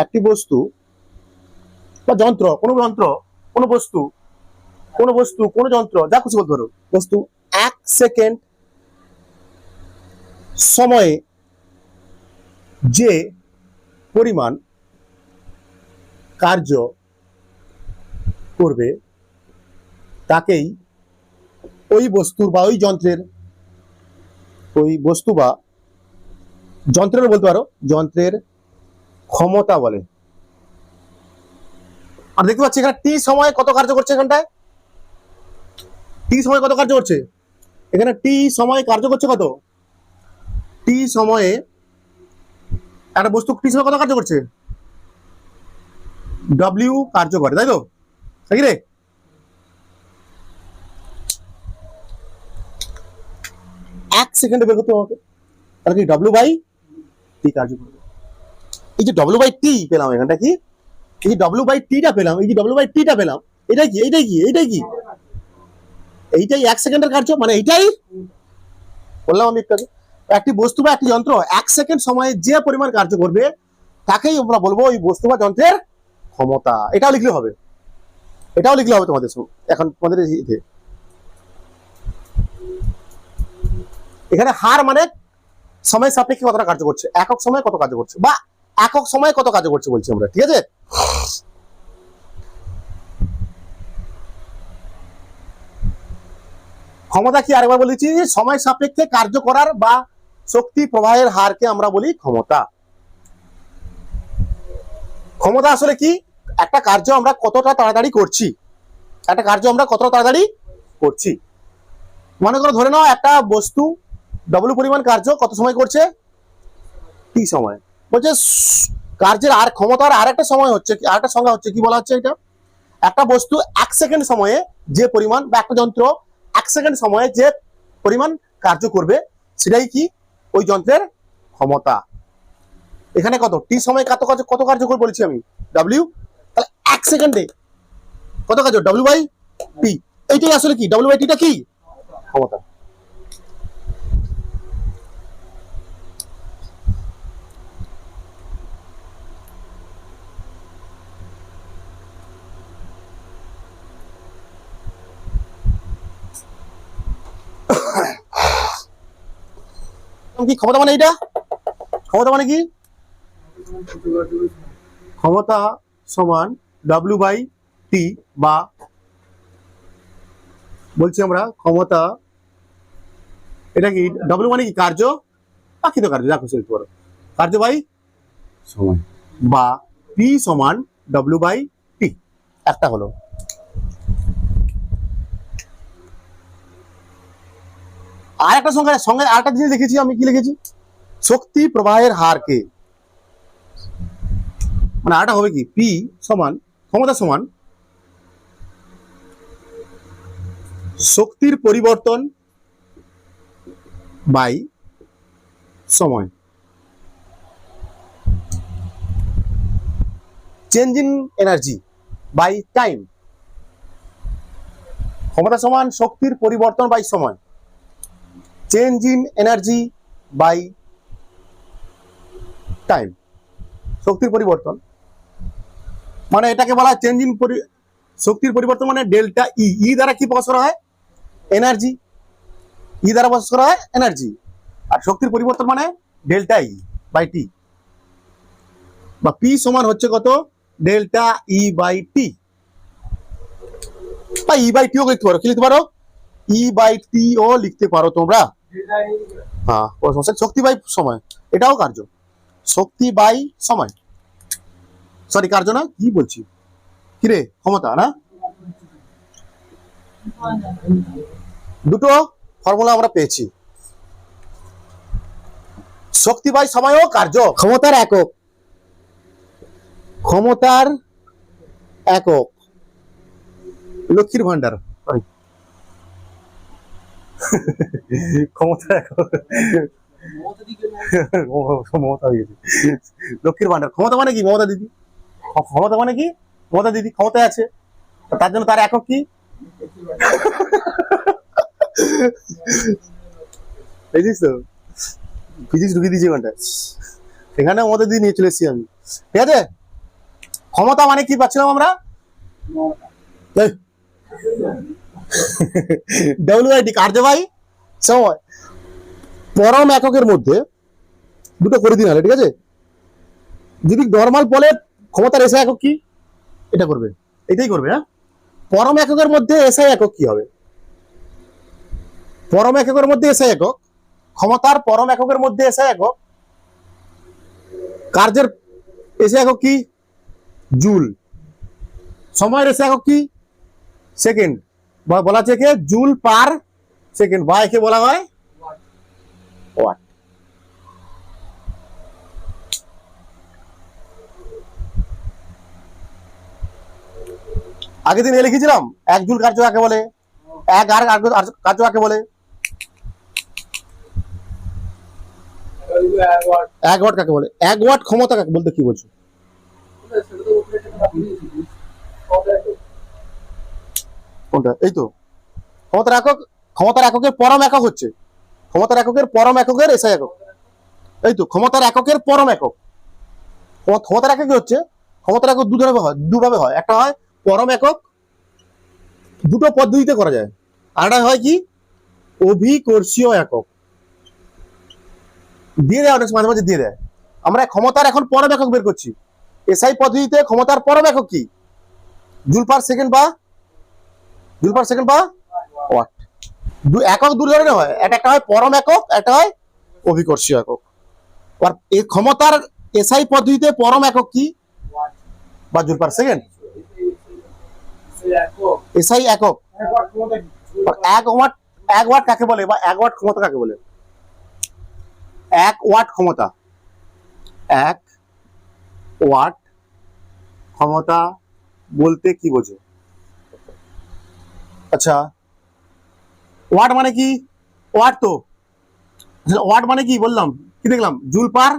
একটি বস্তু বা যন্ত্র, কোনো যন্ত্র, কোনো বস্তু, কোনো যন্ত্র, যা খুশি বলতে পারো, বস্তু 1 সেকেন্ড সময়ে যে পরিমাণ কার্য করবে তাকেই ওই বস্তুর বা ওই যন্ত্রের, ওই বস্তু বা যন্ত্রের বলতে পারো, যন্ত্রের ক্ষমতা বলে। আর দেখতে পাচ্ছি এখানে টি সময় কত কার্য করছে, এখানটায় টি সময় কত কার্য করছে, এখানে টি সময় কার্য করছে কত, টি সময়ে একটা বস্তু টি সময় কত কার্য করছে, ডব্লিউ কার্য করে, তাই তো? ঠিক রে? এক সেকেন্ডে বের করতে হবে, তাহলে কি ডব্লিউ বাই টি কার্য করবে। এই যে ডব্লিউ বাই টি পেলাম, এখানটা কি, এই যে ডব্লিউ বাই টিটা পেলাম, এই যে ডব্লিউ বাই টিটা পেলাম, এটাই কি, এইটাই কি, এইটাই কি, এইটাই 1 সেকেন্ডের কার্য, মানে এইটাই বললাম আমি একটু আগে। একটি বস্তু বা একটি যন্ত্র 1 সেকেন্ড সময়ে যে পরিমাণ কার্য করবে তাকেই আমরা বলবো ওই বস্তু বা যন্ত্রের ক্ষমতা। এটাও লিখলে হবে, এটাও লিখলে হবে তোমাদের এখন তোমাদের এখানে হার মানে সময় সাপেক্ষে কতটা কার্য করছে, একক সময়ে কত কার্য করছে, বা একক সময়ে কত কার্য করছে বলছি আমরা। ঠিক আছে, ক্ষমতা কি আরেকবার বলেছি, সময় সাপেক্ষে কার্য করার বা শক্তি প্রবাহের হারকে আমরা বলি ক্ষমতা। ক্ষমতা আসলে কি, একটা কার্য আমরা কতটা তাড়াতাড়ি করছি, একটা কার্য আমরা কতটা তাড়াতাড়ি করছি। মনে করো ধরে নাও একটা বস্তু ডব্লিউ পরিমাণ কার্য কত সময় করছে, টি সময়। বলছে কার্যের আর ক্ষমতার আরেকটা সময় হচ্ছে, আরেকটা সংজ্ঞা হচ্ছে, কি বলা হচ্ছে এটা, একটা বস্তু 1 সেকেন্ড সময়ে যে পরিমাণ, বা একটা যন্ত্র 1 সেকেন্ড সময়ে যে পরিমাণ কার্য করবে সেটাই কি ওই যন্ত্রের ক্ষমতা। এখানে কত, টি সময় কত কার্যকর বলেছি আমি, ডব্লিউ, তাহলে 1 সেকেন্ডে কত কার্য, ডব্লিউ বাই টি। এইটাই আসলে কি, ডব্লিউ বাই টিটা কি ক্ষমতা। কি ক্ষমতা মানে এইটা, ক্ষমতা মানে কি, ক্ষমতা সমান ডব্লিউ বাই টি, বা বলছি আমরা ক্ষমতা, এটা কি ডব্লিউ মানে কি কার্য, বাকি তো কার্য যা খুশি লিখতে পারো, কার্য বাই সময়, বা পি সমান ডব্লিউ বাই টি। একটা হলো। আর একটা সঙ্গে সঙ্গে আরেকটা জিনিস লিখেছি আমি, কি লিখেছি, শক্তি প্রবাহের হারকে, মানে আরেকটা হবে কি, পি সমান ক্ষমতা সমান শক্তির পরিবর্তন বাই সময়, change in energy by time. ক্ষমতা সমান শক্তির পরিবর্তন বাই সময়, change in energy by time. শক্তির পরিবর্তন মানে এটাকে বলা হয় চেঞ্জ ইন শক্তির পরিবর্তন, মানে ডেল্টা ই, ই দ্বারা কি প্রকাশ করা হয়, এনার্জি, ই দ্বারা প্রকাশ করা হয় এনার্জি। আর শক্তির পরিবর্তন মানে ডেল্টা ই বাই টি, বা পি সমান হচ্ছে কত, ডেল্টা ই বাই টি, বা ই বাই টিও লিখতে পারো, কি লিখতে পারো, ই বাই টি ও লিখতে পারো তোমরা। হ্যাঁ, শক্তি বাই সময়, এটাও কার্য, শক্তি বাই সময়, সরি কার্য না, কি বলছি, কিরে ক্ষমতা না, দুটো ফর্মুলা আমরা পেয়েছি। শক্তি বাই সময় ও কার্য, ক্ষমতার একক, ক্ষমতার একক, লক্ষ্মীর ভান্ডার, ক্ষমতার একক, মমতা হয়ে গেছে, লক্ষ্মীর ভান্ডার। ক্ষমতা মানে কি, মমতা দিদি, ক্ষমতা মানে কি, মমতা দিদি ক্ষমতায় আছে, তার জন্য তার একক কি, বুঝিস তো, ফিজিক্স ঢুকিয়ে দিয়েছি ওখানটা, এখানে মমতা দিদি নিয়ে চলে এসেছি আমি, ঠিক আছে। ক্ষমতা মানে কি পাচ্ছিলাম আমরা, ডব্লিউআইটি কার্য বাই সময়। পরম এককের মধ্যে দুটো করে দিন হলে, ঠিক আছে। যদি নর্মাল বলে ক্ষমতার এসআই একক কি, এটা করবে, এটাই করবে। হ্যাঁ, পরম এককের মধ্যে এসআই একক কি হবে, পরম এককের মধ্যে এসআই একক, ক্ষমতার পরম এককের মধ্যে এসআই একক, কার্যের এসআই একক কি, জুল, সময়ের এসআই একক কি, সেকেন্ড, বা বলা হচ্ছে কি জুল পার সেকেন্ড, বা একে বলা হয় ওয়াট। আগের দিন লিখেছিলাম এক জুল কার্য কাকে বলে, এক আর কার্য কাকে বলে, এক ওয়াট কাকে বলে, এক ওয়াট ক্ষমতা কাকে বলতে, কি বলছো, কোনটা, এই তো ক্ষমতার একক, ক্ষমতার এককের পরম একক হচ্ছে, ক্ষমতার এককের পরম এককের এসআই একক, এই তো ক্ষমতার এককের পরম একক। ক্ষমতার একক হচ্ছে, ক্ষমতার একক দুভাবে হয়, একটা হয় পরম একক, দুটো পদ্ধতিতে করা যায়, আর একটা হয় কি অভিকর্ষীয় একক, দিয়ে দেয়, অনেক মাঝে মাঝে দিয়ে দেয়। আমরা ক্ষমতার এখন পরম একক বের করছি, এসআই পদ্ধতিতে ক্ষমতার পরম একক কি, জুল পার সেকেন্ড বা জুল পার সেকেন্ড বা ওয়াট। একক দু ধরনের হয়, একটা হয় পরম একক, একটা হয় অভিকর্ষীয় একক। আর এই ক্ষমতার এসআই পদ্ধতিতে পরম একক কি, বা জুল পার সেকেন্ড, এসআই একক। এক ওয়াট, এক ওয়াট কাকে বলে, বা এক ওয়াট ক্ষমতা কাকে বলে, এক ওয়াট ক্ষমতা, এক ওয়াট ক্ষমতা বলতে কি বোঝো, আচ্ছা ওয়াট মানে কি, ওয়াট তো ওয়াট মানে কি বললাম, কি দেখলাম, জুল পার,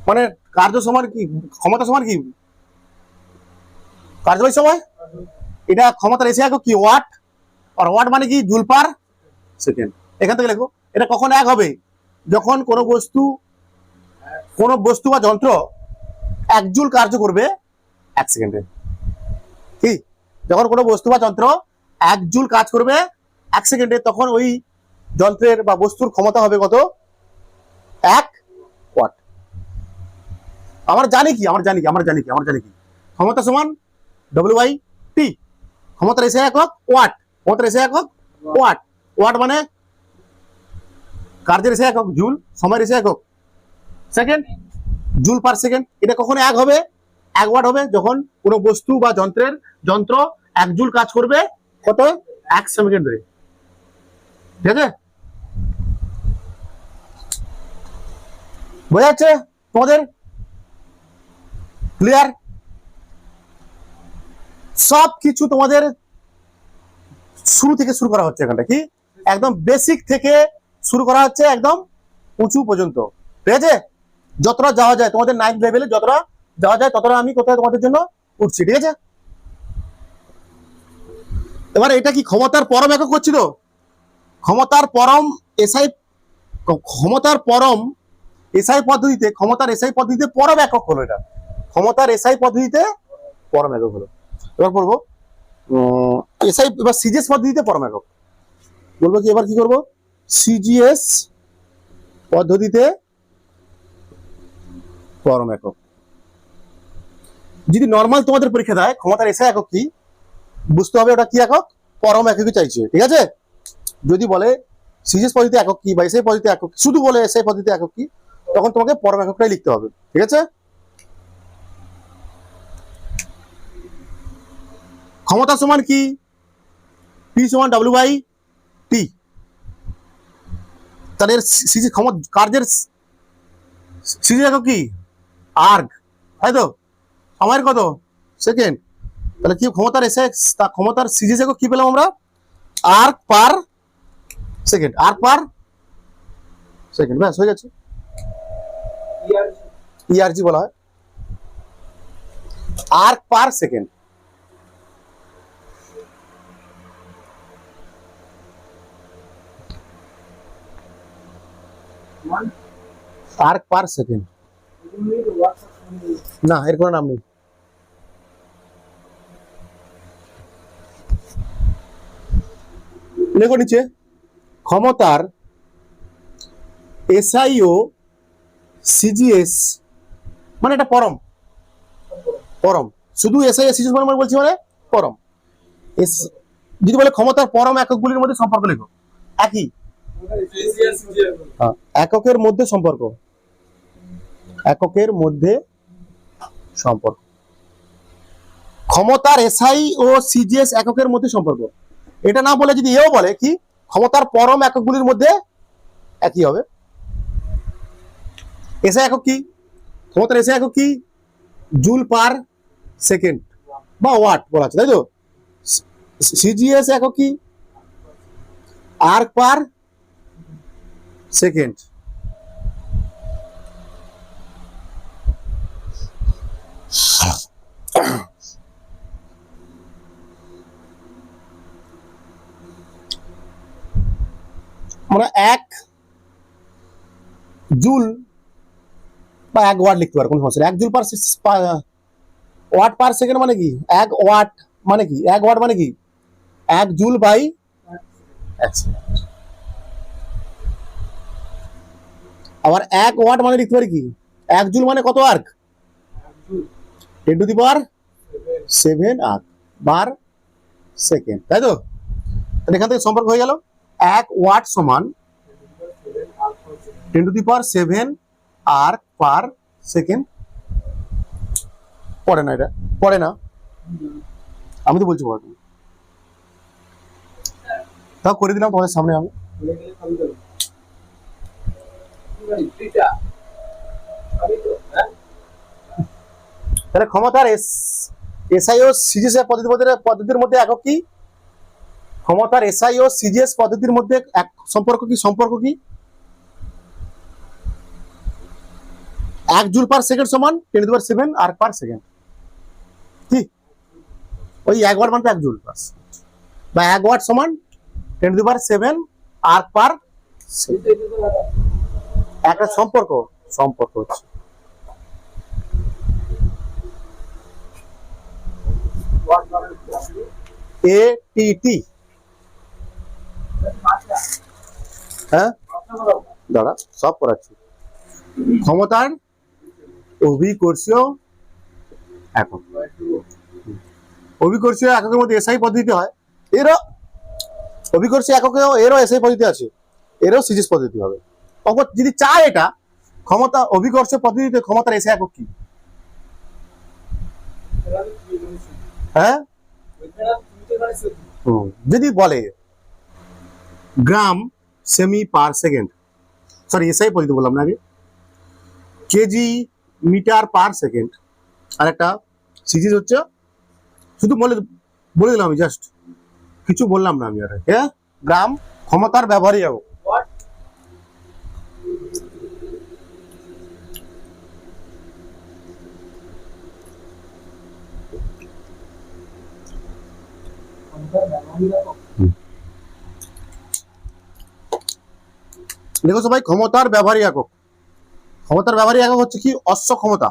মানে কার্য সমান কি, ক্ষমতা সমান কি, কার্যবাহী সময়, এটা ক্ষমতার এসে একক কি ওয়াট, আর ওয়াট মানে কি জুল পার সেকেন্ড। এখান থেকে লেখো, এটা কখন এক হবে, যখন কোনো বস্তু বা যন্ত্র এক জুল কার্য করবে এক সেকেন্ডে, কি, যখন কোনো বস্তু বা যন্ত্র এক জুল কাজ করবে এক সেকেন্ডে, তখন ওই যন্ত্রের বা বস্তুর ক্ষমতা হবে কত, এক ওয়াট। আমরা জানি কি, ক্ষমতা সমান ডব্লিউ বাই টি, ক্ষমতার এসে একক ওয়াট, ক্ষমতার এসআই একক ওয়াট। ওয়াট মানে কার্যের এসআই একক জুল, সময়ের এসআই একক সেকেন্ড, জুল পার সেকেন্ড। এটা কখন এক হবে? 1 ওয়াট হবে যখন কোনো বস্তু বা যন্ত্র 1 জুল কাজ করবে কত? 1 সেকেন্ড ধরে। ঠিক আছে, বোঝা যাচ্ছে তোমাদের? ক্লিয়ার? সব কিছু তোমাদের শুরু থেকে শুরু করা হচ্ছে এখানটা, কি একদম বেসিক থেকে শুরু করা হচ্ছে একদম উঁচু পর্যন্ত। ঠিক আছে, যতটা যাওয়া যায় তোমাদের 9 লেভেলে যতটা যাওয়া যায় ততটা আমি কোথায় তোমাদের জন্য উঠছি। ঠিক আছে, এবার এটা কি ক্ষমতার পরম একক করছি তো? ক্ষমতার পরম এসআই ক্ষমতার এসআই পদ্ধতিতে পরম একক হলো। এটা ক্ষমতার এসআই পদ্ধতিতে পরম একক হলো। এবার করবো এসআই, এবার সিজিএস পদ্ধতিতে পরম একক বলবো কি? এবার কি করবো? সিজিএস পদ্ধতিতে পরম একক। যদি নর্মাল তোমাদের পরীক্ষা দেয় ক্ষমতার এসআই একক কি, বুঝতে হবে ওটা কি একক, পরম এককই চাইছে। ঠিক আছে, যদি বলে সিজিএস পদ্ধতি একক কি বা এসআই পদ্ধতি একক, শুধু বলে এসআই পদ্ধতি একক কি, তখন তোমাকে পরম এককটাই লিখতে হবে। ঠিক আছে, ক্ষমতা সমান কি? পি সমান ডব্লিউ বাই টি। তাহলে কার্যের সিজিএস একক কি? আর্গ, তাই তো? সময়ের কত? সেকেন্ড। তাহলে কি ক্ষমতার ক্ষমতার সিজিএস একক কি পেলাম আমরা? Arc per second. Arc per second, ব্যাস হয়ে যাচ্ছে। ইআরজি বলা হয়, arc per second. Arc per second না, এর কোনো নাম নেই। লেখো নিচে, ক্ষমতার এসআই ও সিজিএস মানে এটা পরম। শুধু এসআই ও সিজিএস মানে বলছি মানে পরম। যদি বলে ক্ষমতার পরম এককগুলির মধ্যে সম্পর্ক লেখো, একই এককের মধ্যে সম্পর্ক, এককের মধ্যে সম্পর্ক। ক্ষমতার এসআই ও সিজিএস এককের মধ্যে সম্পর্ক। এটা না বলে যদি এও বলে কি ক্ষমতার পরম এককগুলির মধ্যে একই হবে। এসআই একক কি? ক্ষমতার এসআই একক কি? জুল পার সেকেন্ড বা ওয়াট বলা আছে, তাই তো? সিজিএস একক কি? আর্ক পার সেকেন্ড। মানে 1 জুল বা 1 ওয়াট লিখতে পারো, কোনো সমস্যা নেই। 1 joule per watt per second মানে কি? 1 ওয়াট মানে কি? 1 ওয়াট মানে কি? 1 জুল বাই 1 সেকেন্ড। আবার 1 ওয়াট মানে লিখতে পারি কি? 1 জুল মানে কত erg? 10 to the power 7 erg বার সেকেন্ড, তাই তো? তাহলে এখান থেকে সম্পর্ক হয়ে গেল 1 ওয়াট সমান 10 to the power 7 arc per second. পড়ে না, এটা পড়ে না, আমি তো বলছি পড়ে। তাও করে দিলাম তোমাদের সামনে আমি। তাহলে ক্ষমতার এসআই ও সিজিএস পদ্ধতির মধ্যে একক কি? ক্ষমতার এসআই ও সিজিএস পদ্ধতির মধ্যে এক সম্পর্ক কি? সম্পর্ক কি? 1 জুল পার সেকেন্ড সমান 10 to the power 7 arc per second. কি ওই 1 ওয়াট মানে 1 জুল পাস বা 1 ওয়াট সমান 10 to the power 7 arc per second. একটা সম্পর্ক হচ্ছে। এটিটি, হ্যাঁ দাঁড়া সব করাচ্ছি। ক্ষমতার অভিকর্ষীয় একক, অভিকর্ষীয় এককের মধ্যে এসআই পদ্ধতি হয়। এরা অভিকর্ষী এককেও এরও এসআই পদ্ধতি আছে, এরও সিজিএস পদ্ধতি হবে। তখন যদি চায় এটা ক্ষমতা অভিকর্ষের পদ্ধতিতে ক্ষমতার এসআই একক কি? হ্যাঁ, যদি বলে গ্রাম সেমি পার সেকেন্ড, সরি এসআই পদ্ধতি বললাম না আগে, কেজি মিটার পার সেকেন্ড, আর একটা সিজিএস হচ্ছে, শুধু বলে দিলাম আমি, জাস্ট কিছু বললাম না আমি আর, হ্যাঁ, গ্রাম ক্ষমতার ব্যবহারই একক। দেখো সবাই, ক্ষমতার ব্যবহারী একক, ক্ষমতার ব্যবহারী একক হচ্ছে কি? অশ্ব ক্ষমতা,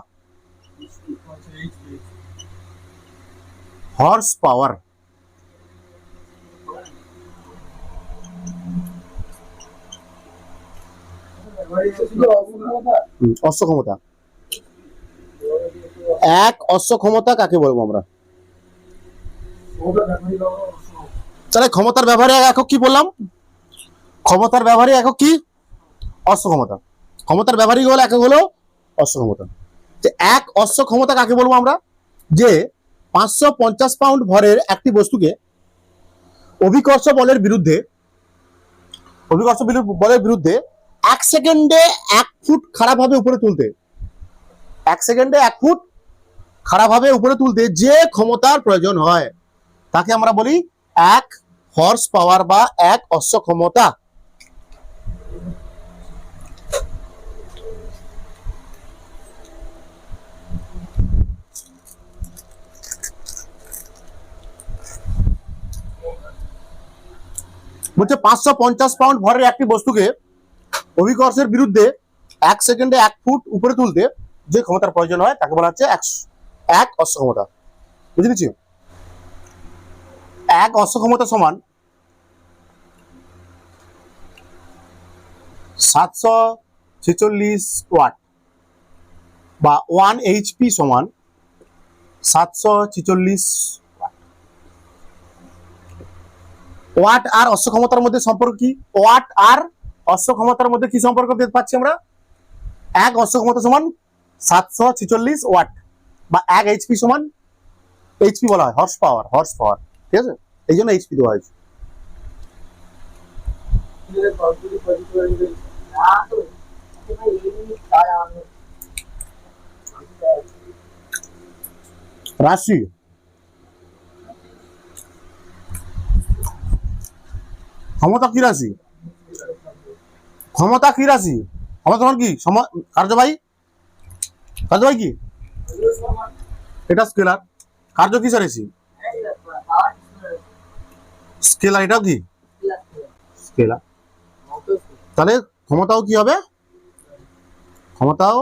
হর্স পাওয়ার। অশ্ব ক্ষমতা, এক অশ্ব ক্ষমতা কাকে বলবো আমরা? তাহলে ক্ষমতার ব্যবহারী একক কি বললাম? ক্ষমতার ব্যবহারী একক কি? অশ্ব ক্ষমতা। ক্ষমতার ব্যবহারিক হলো একক হলো অশ্ব ক্ষমতা। এক অশ্ব ক্ষমতা কাকে বলবো আমরা? যে 550 পাউন্ড ভরের একটি বস্তুকে অভিকর্ষ বলের বিরুদ্ধে 1 সেকেন্ডে 1 ফুট খারাপভাবে উপরে তুলতে, 1 সেকেন্ডে 1 ফুট খারাপভাবে উপরে তুলতে যে ক্ষমতার প্রয়োজন হয় তাকে আমরা বলি 1 হর্স পাওয়ার বা 1 অশ্ব ক্ষমতা। বলছে 550 পাউন্ড ভরের একটি বস্তুকে অভিকর্ষের বিরুদ্ধে 1 সেকেন্ডে 1 ফুট উপরে তুলতে যে ক্ষমতার প্রয়োজন হয় তাকে বলা হচ্ছে 1 অশ্ব ক্ষমতা। বুঝে নিচ্ছি? 1 অশ্ব ক্ষমতা সমান 746 ওয়াট, বা 1 এইচপি সমান 746 ওয়াট। আর অশ্ব ক্ষমতার মধ্যে সম্পর্ক কি? ওয়াট আর অশ্ব ক্ষমতার মধ্যে কি সম্পর্ক দেখতে পাচ্ছি আমরা? 1 অশ্ব ক্ষমতা সমান 746 ওয়াট, বা 1 এইচপি সমান, এইচপি বলা হয় হর্স পাওয়ার, ঠিক আছে, এই জন্য এইচপি দেওয়া হয়েছে। রাশি, ক্ষমতা কি রাশি? ক্ষমতা কি রাশি? ক্ষমতা সমান কি? কার্যবাহী কি? এটা স্কেলার। কার্য কিসের রাশি? স্কেলার। এটাও কি স্কেলার? তাহলে ক্ষমতাও কি হবে? ক্ষমতাও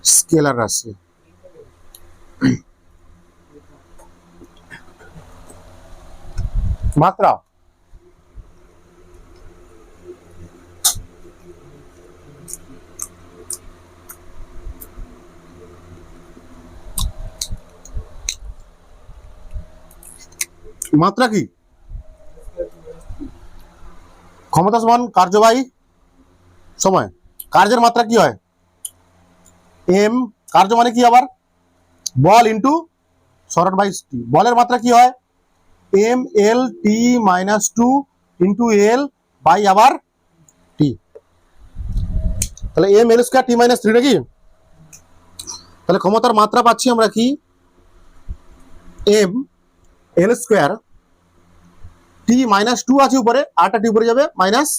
স্কেলার রাশি। মাত্রা, মাত্রা কি? ক্ষমতা সমান কার্যবাহী সময়। কার্যের মাত্রা কি হয়? এম। কার্য মানে কি আবার? বল ইন্টু সরণ বাই টি। বলের মাত্রা কি হয়? M L T minus 2 into L by আবার টি। তাহলে M L square T minus 3 নাকি? তাহলে ক্ষমতার মাত্রা পাচ্ছি আমরা কি? M L square T minus 2 আছে উপরে, আরটা টি উপরে যাবে, minus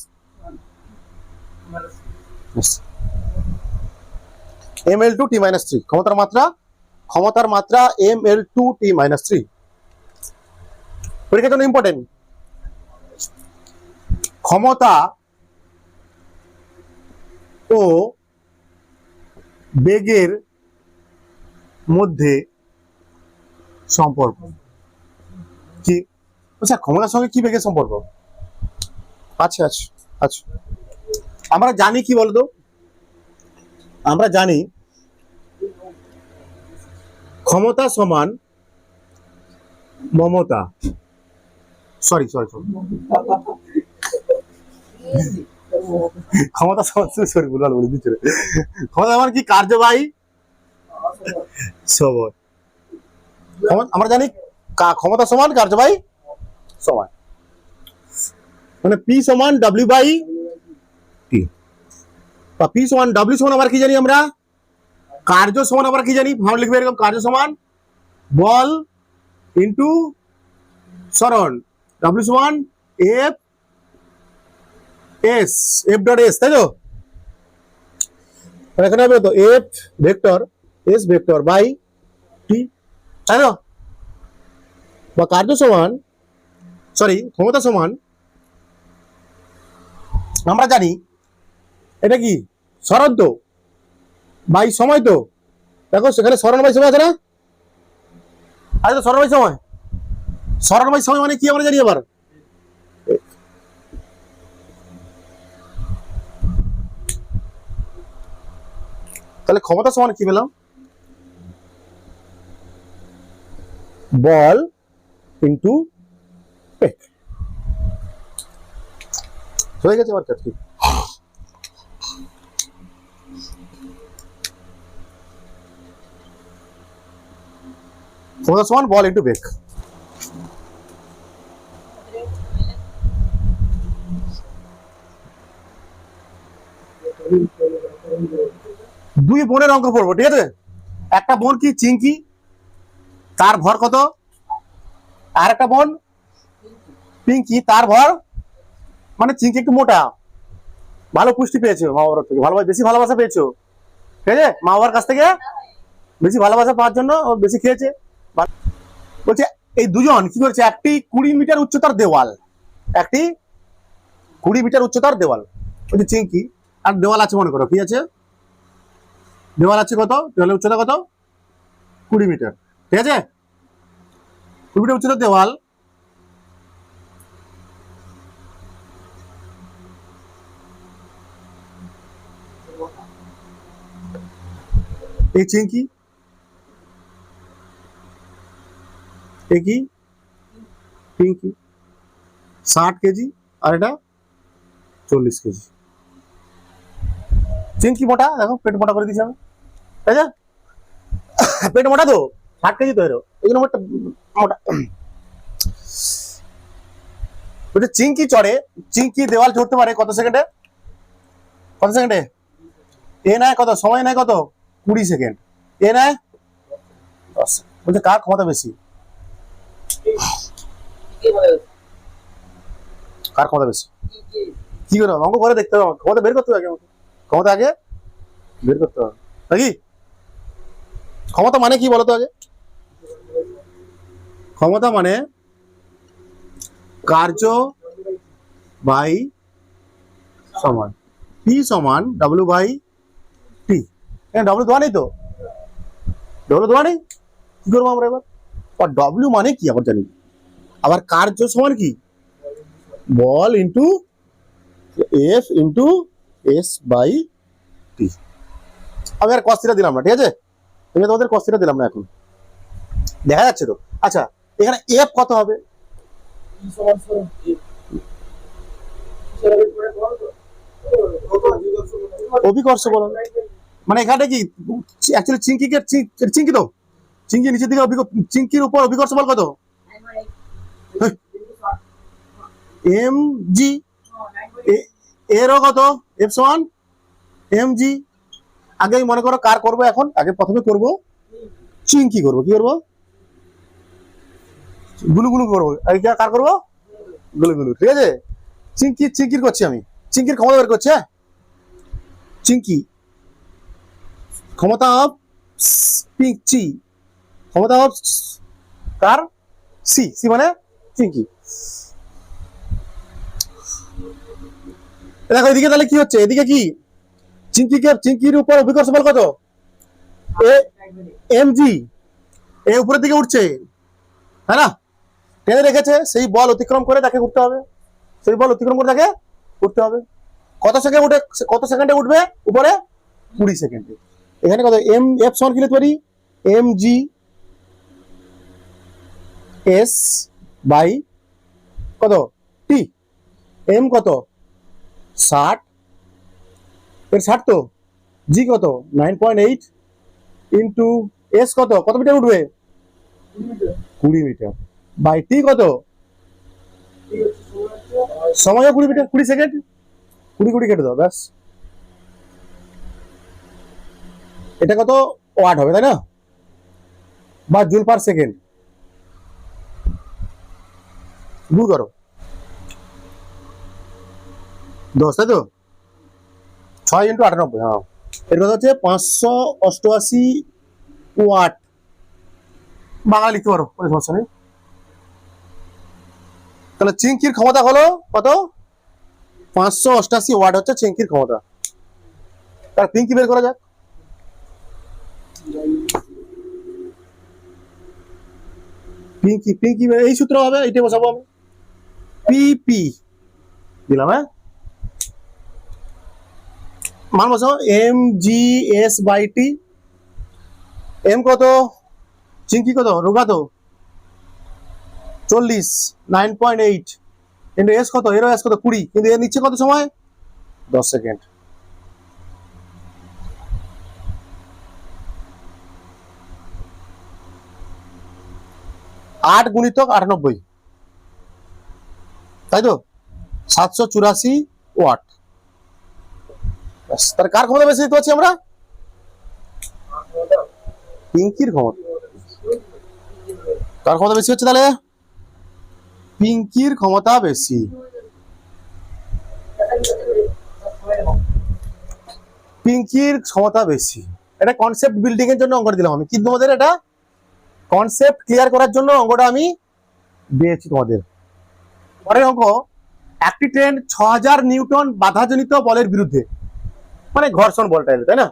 M L two T minus 3। ক্ষমতার মাত্রা M L two T minus 3। পরীক্ষার জন্য ইম্পর্টেন্ট। ক্ষমতা ও বেগের মধ্যে সম্পর্ক কি? আচ্ছা, ক্ষমতার সঙ্গে কি বেগের সম্পর্ক? আচ্ছা, আমরা জানি কি বলতো? আমরা জানি ক্ষমতা সমান মমতা, সরি সরি সরি, ক্ষমতা সমান, সরি ভুলভাল বলে দিচ্ছি রে। ক্ষমতা সমান কি কার্যবাহী সময়। আমরা জানি ক্ষমতা সমান কার্যবাহী সময়, মানে পি সমান ডাব্লিউ বাই টি। বা পি সমান ডাব্লিউ সমান আবার কি জানি আমরা, কার্য সমান আবার কি জানি, ভাব লিখবে এরকম, কার্য সমান বল ইন্টু সরণ, ডাব্লিউ সমান F S, F dot S, তাই তো? এখানে হবে তো F vector S vector by T, তাই তো? বা কার্য সমান, সরি ক্ষমতা সমান, আমরা জানি এটা কি সরণ তো বাই সময় তো, দেখো সেখানে সরণ বাই সময় আছে না, আরে তো সরণ বাই সময়, সরণ বাই সময় মানে কি আমরা জানি আবার, তাহলে ক্ষমতা সমান কি পেলাম, বল ইন্টু বেগ, হয়ে গেছে আমার কাজ কি। ক্ষমতা সমান বল ইন্টু বেগ। দুই বোনের অঙ্ক পড়বো, ঠিক আছে? একটা বোন কি চিঙ্কি, তার ভর কত, আর একটা বোন পিঙ্কি, তার ভর, মানে চিঙ্কি একটু মোটা, ভালো পুষ্টি পেয়েছো মা বাবার থেকে, ভালোবাসা, বেশি ভালোবাসা পেয়েছো, ঠিক আছে? মা বাবার কাছ থেকে বেশি ভালোবাসা পাওয়ার জন্য ও বেশি খেয়েছে। বলছে এই দুজন কি করেছে, একটি 20 মিটার উচ্চতার দেওয়াল, একটি 20 মিটার উচ্চতার দেওয়াল, বলছে চিঙ্কি, আর দেওয়াল আছে মনে করো, কি আছে, দেওয়াল আছে কত, দেওয়ালের উচ্চতা কত, 20 মিটার, ঠিক আছে? 20 মিটার উচ্চতার দেওয়াল, এই চিঙ্কি, এই কি পিঙ্কি, 60 কেজি আর এটা 40 কেজি। চিঙ্কি মোটা, দেখো পেট মোটা করে দিয়েছি আমি, তাই না? পেট মোটা তো, 60 কেজি তো এরো, এই জন্য মোটা। বলছে চিঙ্কি চড়ে, চিঙ্কি দেওয়াল চড়তে পারে কত সেকেন্ডে, কত সেকেন্ডে, এ নেয় কত সময়, নেয় কত 20 সেকেন্ড, এ নেয় 10। বলছে কার ক্ষমতা বেশি, কার ক্ষমতা বেশি, কি করে অঙ্ক করে দেখতে হবে, ক্ষমতা বের করতে হবে, ক্ষমতা আগে বের করতে হবে নাকি। ক্ষমতা মানে কি বলতো আগে, ক্ষমতা মানে কার্য বাই সময়, পি সমান ডাব্লিউ বাই টি। ডাব্লিউ দেওয়া নেই তো, ডাব্লিউ দেওয়া নেই, কি করবো আমরা এবার, আর ডাব্লিউ মানে কি আবার জানি, আবার কার্য সমান কি বল into F into S by T. আমি আর কস্তিটা দিলাম না, ঠিক আছে? আমি তোমাদের কস্তিটা দিলাম না, এখন দেখা যাচ্ছে তো। আচ্ছা এখানে এফ কত হবে, অভিকর্ষ বল, মানে এখানে কি অ্যাকচুয়ালি চিঙ্কিকে, চিঙ্কি তো, চিঙ্কি নিচের দিকে, চিঙ্কির উপর অভিকর্ষ বল কত, এম জি, এরও কত এফ সমান এম জি। আগে মনে করো কার করবো, এখন আগে প্রথমে করবো চিঙ্কি, করবো কি করবো, গুলু গুলু করবো, আগে কার করবো, গুলু গুলু, ঠিক আছে? চিঙ্কি, চিঙ্কির করছি আমি, চিঙ্কির ক্ষমতা বের করছি, হ্যাঁ চিঙ্কি ক্ষমতা অফ পিঙ্কি, ক্ষমতা অফ কার, সি, সি মানে চিঙ্কি। দেখো এদিকে তাহলে কি হচ্ছে, এদিকে কি চিঙ্কিকে, চিঙ্কির উপর অভিকর্ষ বল কত, এ এম জি, এ উপরের দিকে উঠছে, তাই না? টেনে রেখেছে, সেই বল অতিক্রম করে তাকে উঠতে হবে, সেই বল অতিক্রম করে তাকে উঠতে হবে। কত সেকেন্ড উঠে, কত সেকেন্ডে উঠবে উপরে, 20 সেকেন্ডে। এখানে কত এম এফ সমান কি লিখতে পারি, এম জি এস বাই কত টি, এম কত 60, এর 60 তো, জি কত 9.8 ইন্টু এস কত, কত মিটার উঠবে 20 মিটার, বাই টি কত, সময় 20 মিটার, 20 সেকেন্ড, 20 কেটে দাও ব্যাস। এটা কত ওয়াট হবে তাই না, বা জুল পার সেকেন্ড, গুণ করো 10, তাই তো 6 ইন্টু 98, হ্যাঁ এর কথা হচ্ছে 588 ওয়াট, বাংলা লিখতে পারো কোনো সমস্যা নেই। তাহলে চিংকির ক্ষমতা হলো কত, 588 ওয়াট হচ্ছে চিংকির ক্ষমতা। তার পিঙ্কি বের করা যাক। পিঙ্কি পিঙ্কি এই সূত্র হবে, এইটা বসাবো আমি, পিপি দিলাম, হ্যাঁ মান বসাও, M G S by T, M কত, চিংকি কত, রোগা তো 40, 9.8 কিন্তু এস কত, এরও এস কত 20, কিন্তু এর নিচ্ছে কত সময় 10 সেকেন্ড। আট গুণিতক 98, তাই তো 784 ওয়াট। তার কার ক্ষমতা বেশি দেখতে পাচ্ছি আমরা, পিঙ্কির ক্ষমতা। কার ক্ষমতা বেশি হচ্ছে তাহলে, পিঙ্কির ক্ষমতা বেশি। পিঙ্কির ক্ষমতা বেশি। এটা কনসেপ্ট বিল্ডিং এর জন্য অঙ্কটা দিলাম আমি, কিন্তু তোমাদের এটা কনসেপ্ট ক্লিয়ার করার জন্য অঙ্কটা আমি দিয়েছি তোমাদের। পরের অঙ্ক, একটি ট্রেন 6000 নিউটন বাধাজনিত বলের বিরুদ্ধে, মানে ঘর্ষণ বল টাইপের, তাই না,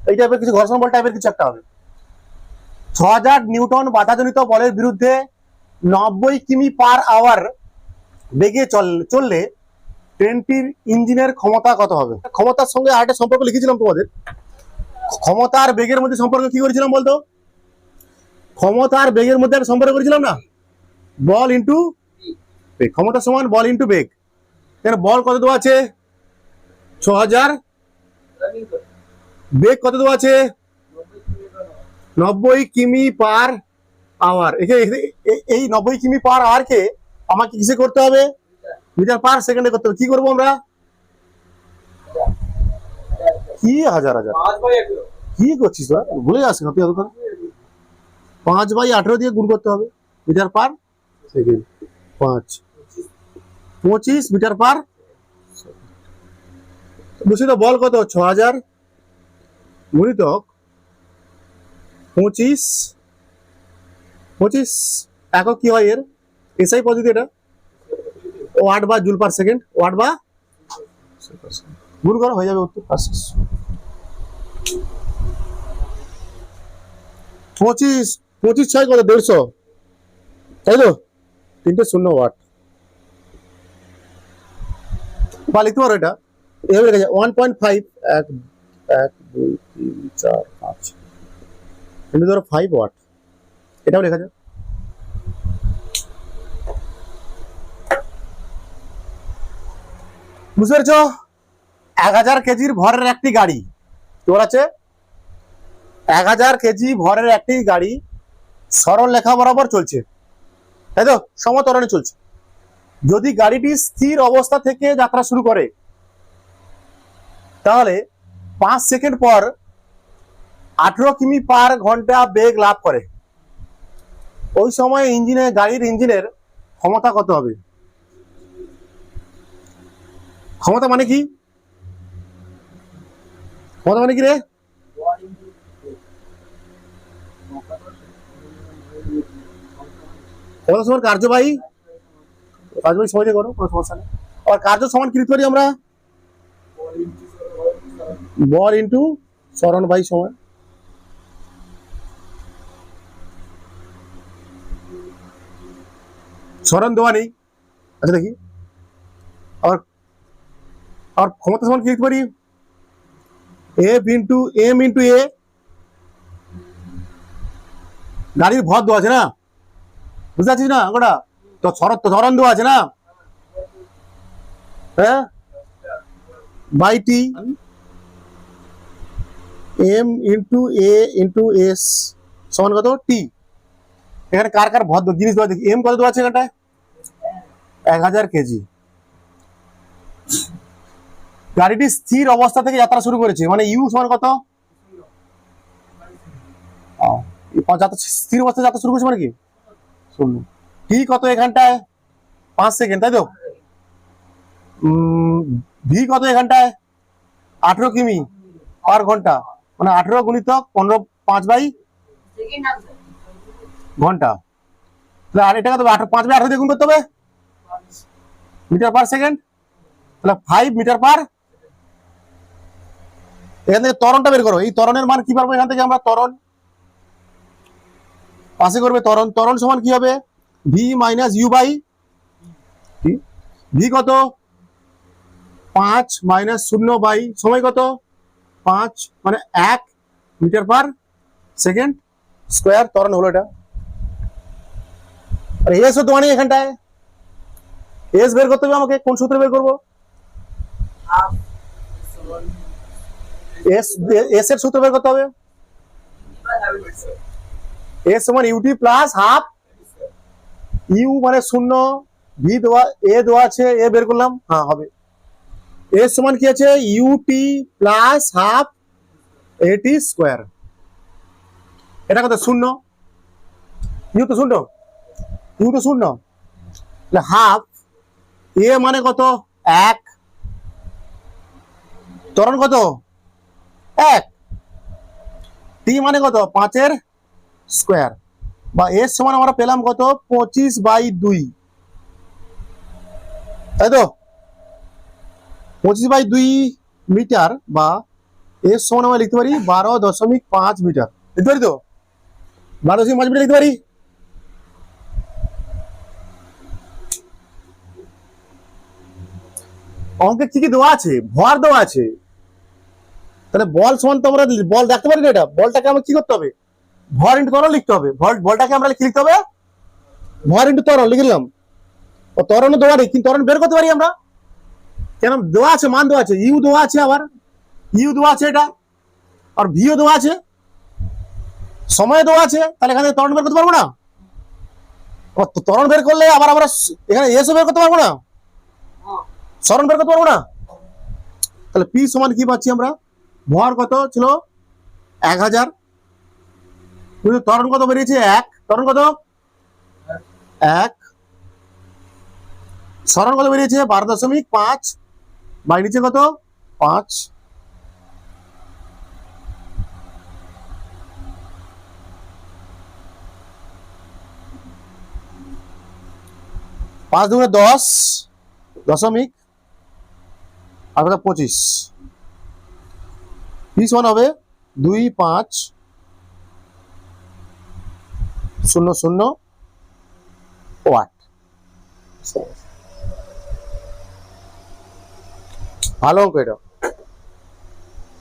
এই টাইপের কিছু ঘর্ষণ বল টাইপের কিছু একটা হবে। 6000 নিউটন বাধাজনিত বলের বিরুদ্ধে 90 কিমি পার আওয়ার বেগে চললে ট্রেনটির ইঞ্জিনের ক্ষমতা কত হবে। ক্ষমতার সঙ্গে আরেকটা সম্পর্ক লিখেছিলাম তোমাদের, ক্ষমতা আর বেগের মধ্যে সম্পর্ক কি করেছিলাম বলতো, ক্ষমতা আর বেগের মধ্যে একটা সম্পর্ক করেছিলাম না, বল ইন্টু বেগ, ক্ষমতা সমান বল ইন্টু বেগ। এখানে বল কত দেওয়া আছে 6000, বেগ কত দেওয়া আছে 90 কিমি পার আওয়ার। এই 90 কিমি পার আওয়ারকে আমাকে কিসে করতে হবে, মিটার পার সেকেন্ডে করতে হবে। কি করবো আমরা, কি হাজার হাজার কি করছিস তোরা, ভুলে যাস না তুই, 5/18 দিয়ে গুণ করতে হবে, metre per second, 25 metre per. বুঝছি তো, বল কত 6000 গুণিতক 25 একক কি হয় এর, এসআই পদ্ধতি, এটা ওয়াট বা জুল পার সেকেন্ড, ওয়াট বা গুণ করা হয়ে যাবে উত্তর। 25 6 কত 150, তাই তো 300 ওয়াট। বা লিখতে পারো এটা এভাবে লেখা যায় 1.5, 1 2 3 4 5 কিন্তু ধরো 5 ওয়াট, এটাও লেখা যায়। বুঝতে পেরেছো, 1000 কেজির ভরের একটি গাড়ি, তোর আছে 1000 কেজি ভরের একটি গাড়ি সরল রেখা বরাবর চলছে, তাই তো সমতরণে চলছে। যদি গাড়িটি স্থির অবস্থা থেকে যাত্রা শুরু করে তাহলে 5 সেকেন্ড পর 18 কিমি পার ঘন্টা বেগ লাভ করে, ওই সময় গাড়ির ইঞ্জিনের ক্ষমতা কত হবে। ক্ষমতা মানে কি, ক্ষমতা মানে কি রে, ক্ষমতা সমান কার্যবাহী সময় দিয়ে করো, কোনো সমস্যা নেই। আর কার্য সমান কি লিখতে পারি আমরা, বল ইন্টু সরণবাহী সময়। সরণ দেওয়া নেই, আচ্ছা দেখি, আর ক্ষমতা সমান কি লিখতে পারি, এফ ইন্টু এম ইন্টু এ, গাড়ির ভর দেওয়া আছে না, বুঝতে পারছিস না ওটা তো, সরণ দেওয়া আছে না, হ্যাঁ by T M into A into S সমান কত টি। এখানে কার কার ভর জিনিস দেওয়া দেখি। এম কত দেওয়া আছে এখানটায় 1000 কেজি। গাড়িটি স্থির অবস্থা থেকে যাত্রা শুরু করেছে, মানে ইউ সমান কত, স্থির অবস্থায় যাত্রা শুরু করেছে মানে কি শূন্য। টি কত এখানটায় 5 সেকেন্ড, তাই তো। ভি কত এখানটায় 18 কিমি পার ঘন্টা, মানে 18 গুণিতক 15 5 বাই ঘন্টা। তাহলে আর এটা কত 5 বাই 18 দিয়ে গুণ করতে হবে মিটার পার সেকেন্ড, তাহলে 5 মিটার পার। এখান থেকে ত্বরণটা বের করো। এই ত্বরণের মান কি পাবো এখান থেকে আমরা, ত্বরণ পাশে করবে ত্বরণ। ত্বরণ সমান কি হবে V minus U by V কত 5 মাইনাস 0 বাই সময় কত 5 মানে 1 মিটার পার সেকেন্ড স্কোয়ার। ত্বরণ হলো এটা। আর এস তো মানে এখানটায় এস বের করতে হবে আমাকে। কোন সূত্রে বের করবো, এস এস এর সূত্র বের করতে হবে। এস সমান ইউটি প্লাস হাফ, ইউ মানে 0, ভি দেওয়া এ দেওয়া আছে, এ বের করলাম, হ্যাঁ হবে। এস সমান কি আছে ইউটি প্লাস হাফ এটি স্কোয়ার। এটা কত 0, ইউ তো 0, ইউ তো 0, তাহলে হাফ এ মানে কত 1, ত্বরণ কত 1, টি মানে কত 5 স্কোয়ার, বা এর সমান আমরা পেলাম কত 25/2, তাই তো 25/2 মিটার, বা এর সমান আমরা লিখতে পারি 12.5 মিটার, লিখতে পারি তো 12.5 মিটার লিখতে পারি। অঙ্কে কি কি দেওয়া আছে, ভর দেওয়া আছে, তাহলে বল সমান তো আমরা বল দেখতে পারি না। এটা বলটাকে আমরা কি করতে হবে, ভর ইন্টু ত্বরণ লিখতে হবে। বলটাকে আমরা কি লিখতে হবে, ভর ইন্টু ত্বরণ লিখলাম। ও ত্বরণ দেওয়া নেই, কিন্তু ত্বরণ বের করতে পারি আমরা, কেন দেওয়া আছে, মান দেওয়া আছে, ইউ দেওয়া আছে, আবার ইউ দেওয়া আছে এটা, আর ভিও দেওয়া আছে, সময় দেওয়া আছে, তাহলে এখানে ত্বরণ বের করতে পারবো না। ত্বরণ বের করলে আবার আমরা এখানে এসও বের করতে পারবো না, সরণ বের করতে পারবো না। তাহলে পি সমান কি পাচ্ছি আমরা, ভর কত ছিল 1000, ত্বরণ কত বেরিয়েছে 1, ত্বরণ কত 1, সরণ কত বেরিয়েছে 12.5, বাই নিচে কত 5। পাঁচ দুগুণে 10 দশমিক আর কত 25, পি সমান হবে 2500 ওয়াট। ভালো অঙ্ক এটা,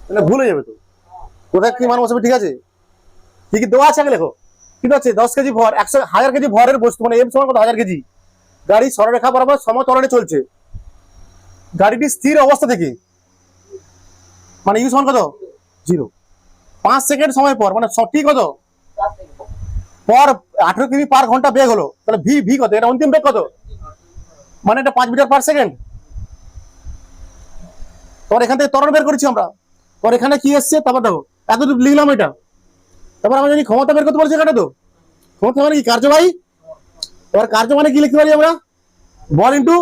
মানে ভুল হয়ে যাবে তো, কোথায় কি মান বসাবে, ঠিক আছে কি কি দেওয়া আছে আগে লেখো। কিন্তু আছে 10 কেজি ভর, 1000 কেজি ভরের বস্তু, মানে এম সমান কত 1000 কেজি। গাড়ি সরলরেখা বরাবর সমতলে চলছে, গাড়িটি স্থির অবস্থা থেকে, মানে ইউ সমান কত 0, 5 সেকেন্ড সময় পর, মানে সঠিক কত পর 18 কিমি পার ঘন্টা বেগ হলো, তাহলে ভি ভি কত, এটা অন্তিম বেগ কত, মানে এটা 5 মিটার পার সেকেন্ড। তোর এখান থেকে ত্বরণ বের করেছি আমরা, তোর এখানে কি এসছে তারপর দেখো, এতটুকু লিখলাম এটা, তারপর আমরা যদি ক্ষমতা বের করতে পারছি এখানে, তো ক্ষমতা মানে কি কার্যবাহী। এবার কার্য মানে কি লিখতে পারি আমরা, বল ইন্টু,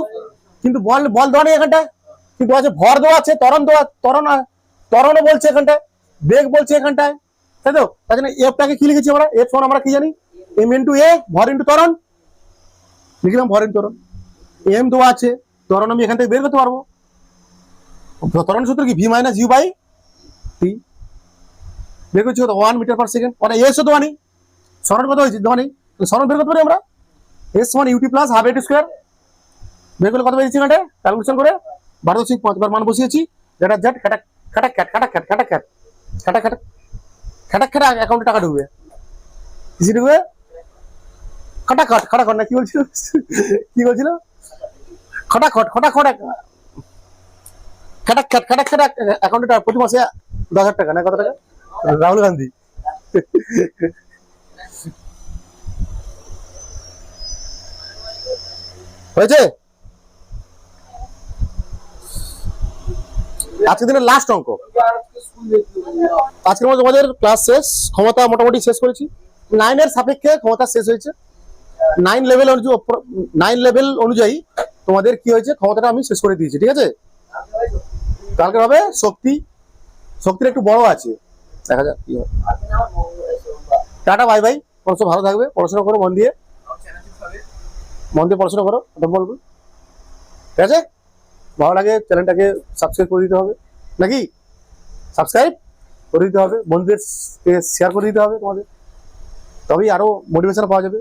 কিন্তু বল বল দেওয়া নেই এখানটায়, কিন্তু আছে ভর দেওয়া আছে, ত্বরণ দেওয়া, ত্বরণও বলছে এখানটায়, বেগ বলছে এখানটায়, তাই তো। তার জন্য এফটাকে কি লিখেছি আমরা, এফ সমান আমরা কি জানি এম ইন্টু এ, ভর ইন্টু ত্বরণ লিখলাম, ভর ইন্টু ত্বরণ। এম দেওয়া আছে, ত্বরণ আমি এখান থেকে বের করতে পারবো। ত্বরণ সূত্র কি V minus U by T, বের করছি কত 1 মিটার পার সেকেন্ড, মানে এস ও দেওয়া নেই, সরণ কত হয়েছে দেওয়া নেই, সরণ বের করতে পারি আমরা। এস সমান ইউটি প্লাস হাফ এটি স্কোয়ার, বের করলে কত বেরিয়েছে এখানে ক্যালকুলেশন করে 12.5 বার মান বসিয়েছি, যেটা জেড খাটাক খাটাক খ্যাট খাটাক খ্যাট খাটাক খ্যাট খাটাক খাটাক খাটাক খাটাক অ্যাকাউন্টে টাকা ঢুকবে, কিসে ঢুকবে, খাটাখট খাটাখট না কি বলছিল, কি বলছিল, খটাখট খটাখট খাটাক খাটাক খাটাক অ্যাকাউন্টে প্রতি মাসে 10,000 টাকা না কত টাকা? রাহুল গান্ধী। হয়েছে? আজকের দিনের লাস্ট অঙ্ক। আজকের মধ্যে তোমাদের ক্লাস শেষ, ক্ষমতা মোটামুটি শেষ করেছি। 9 এর সাপেক্ষে ক্ষমতা শেষ হয়েছে। 9 লেভেল অনুযায়ী তোমাদের কি হয়েছে ক্ষমতাটা আমি শেষ করে দিয়েছি, ঠিক আছে? কালকে হবে শক্তি, শক্তির একটু বড় আছে, দেখা যাক কি হয়। টাটা বাই বাই, পড়াশোনা ভালো থাকবে, পড়াশোনা করো মন দিয়ে, মন দিয়ে পড়াশোনা করো, বলবো ঠিক আছে? ভালো লাগে চ্যানেলটাকে সাবস্ক্রাইব করে দিতে হবে, নাকি? সাবস্ক্রাইব করে দিতে হবে, বন্ধুদেরকে শেয়ার করে দিতে হবে তোমাদের, তবেই আরো মোটিভেশন পাওয়া যাবে।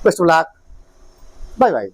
Best of luck, bye bye.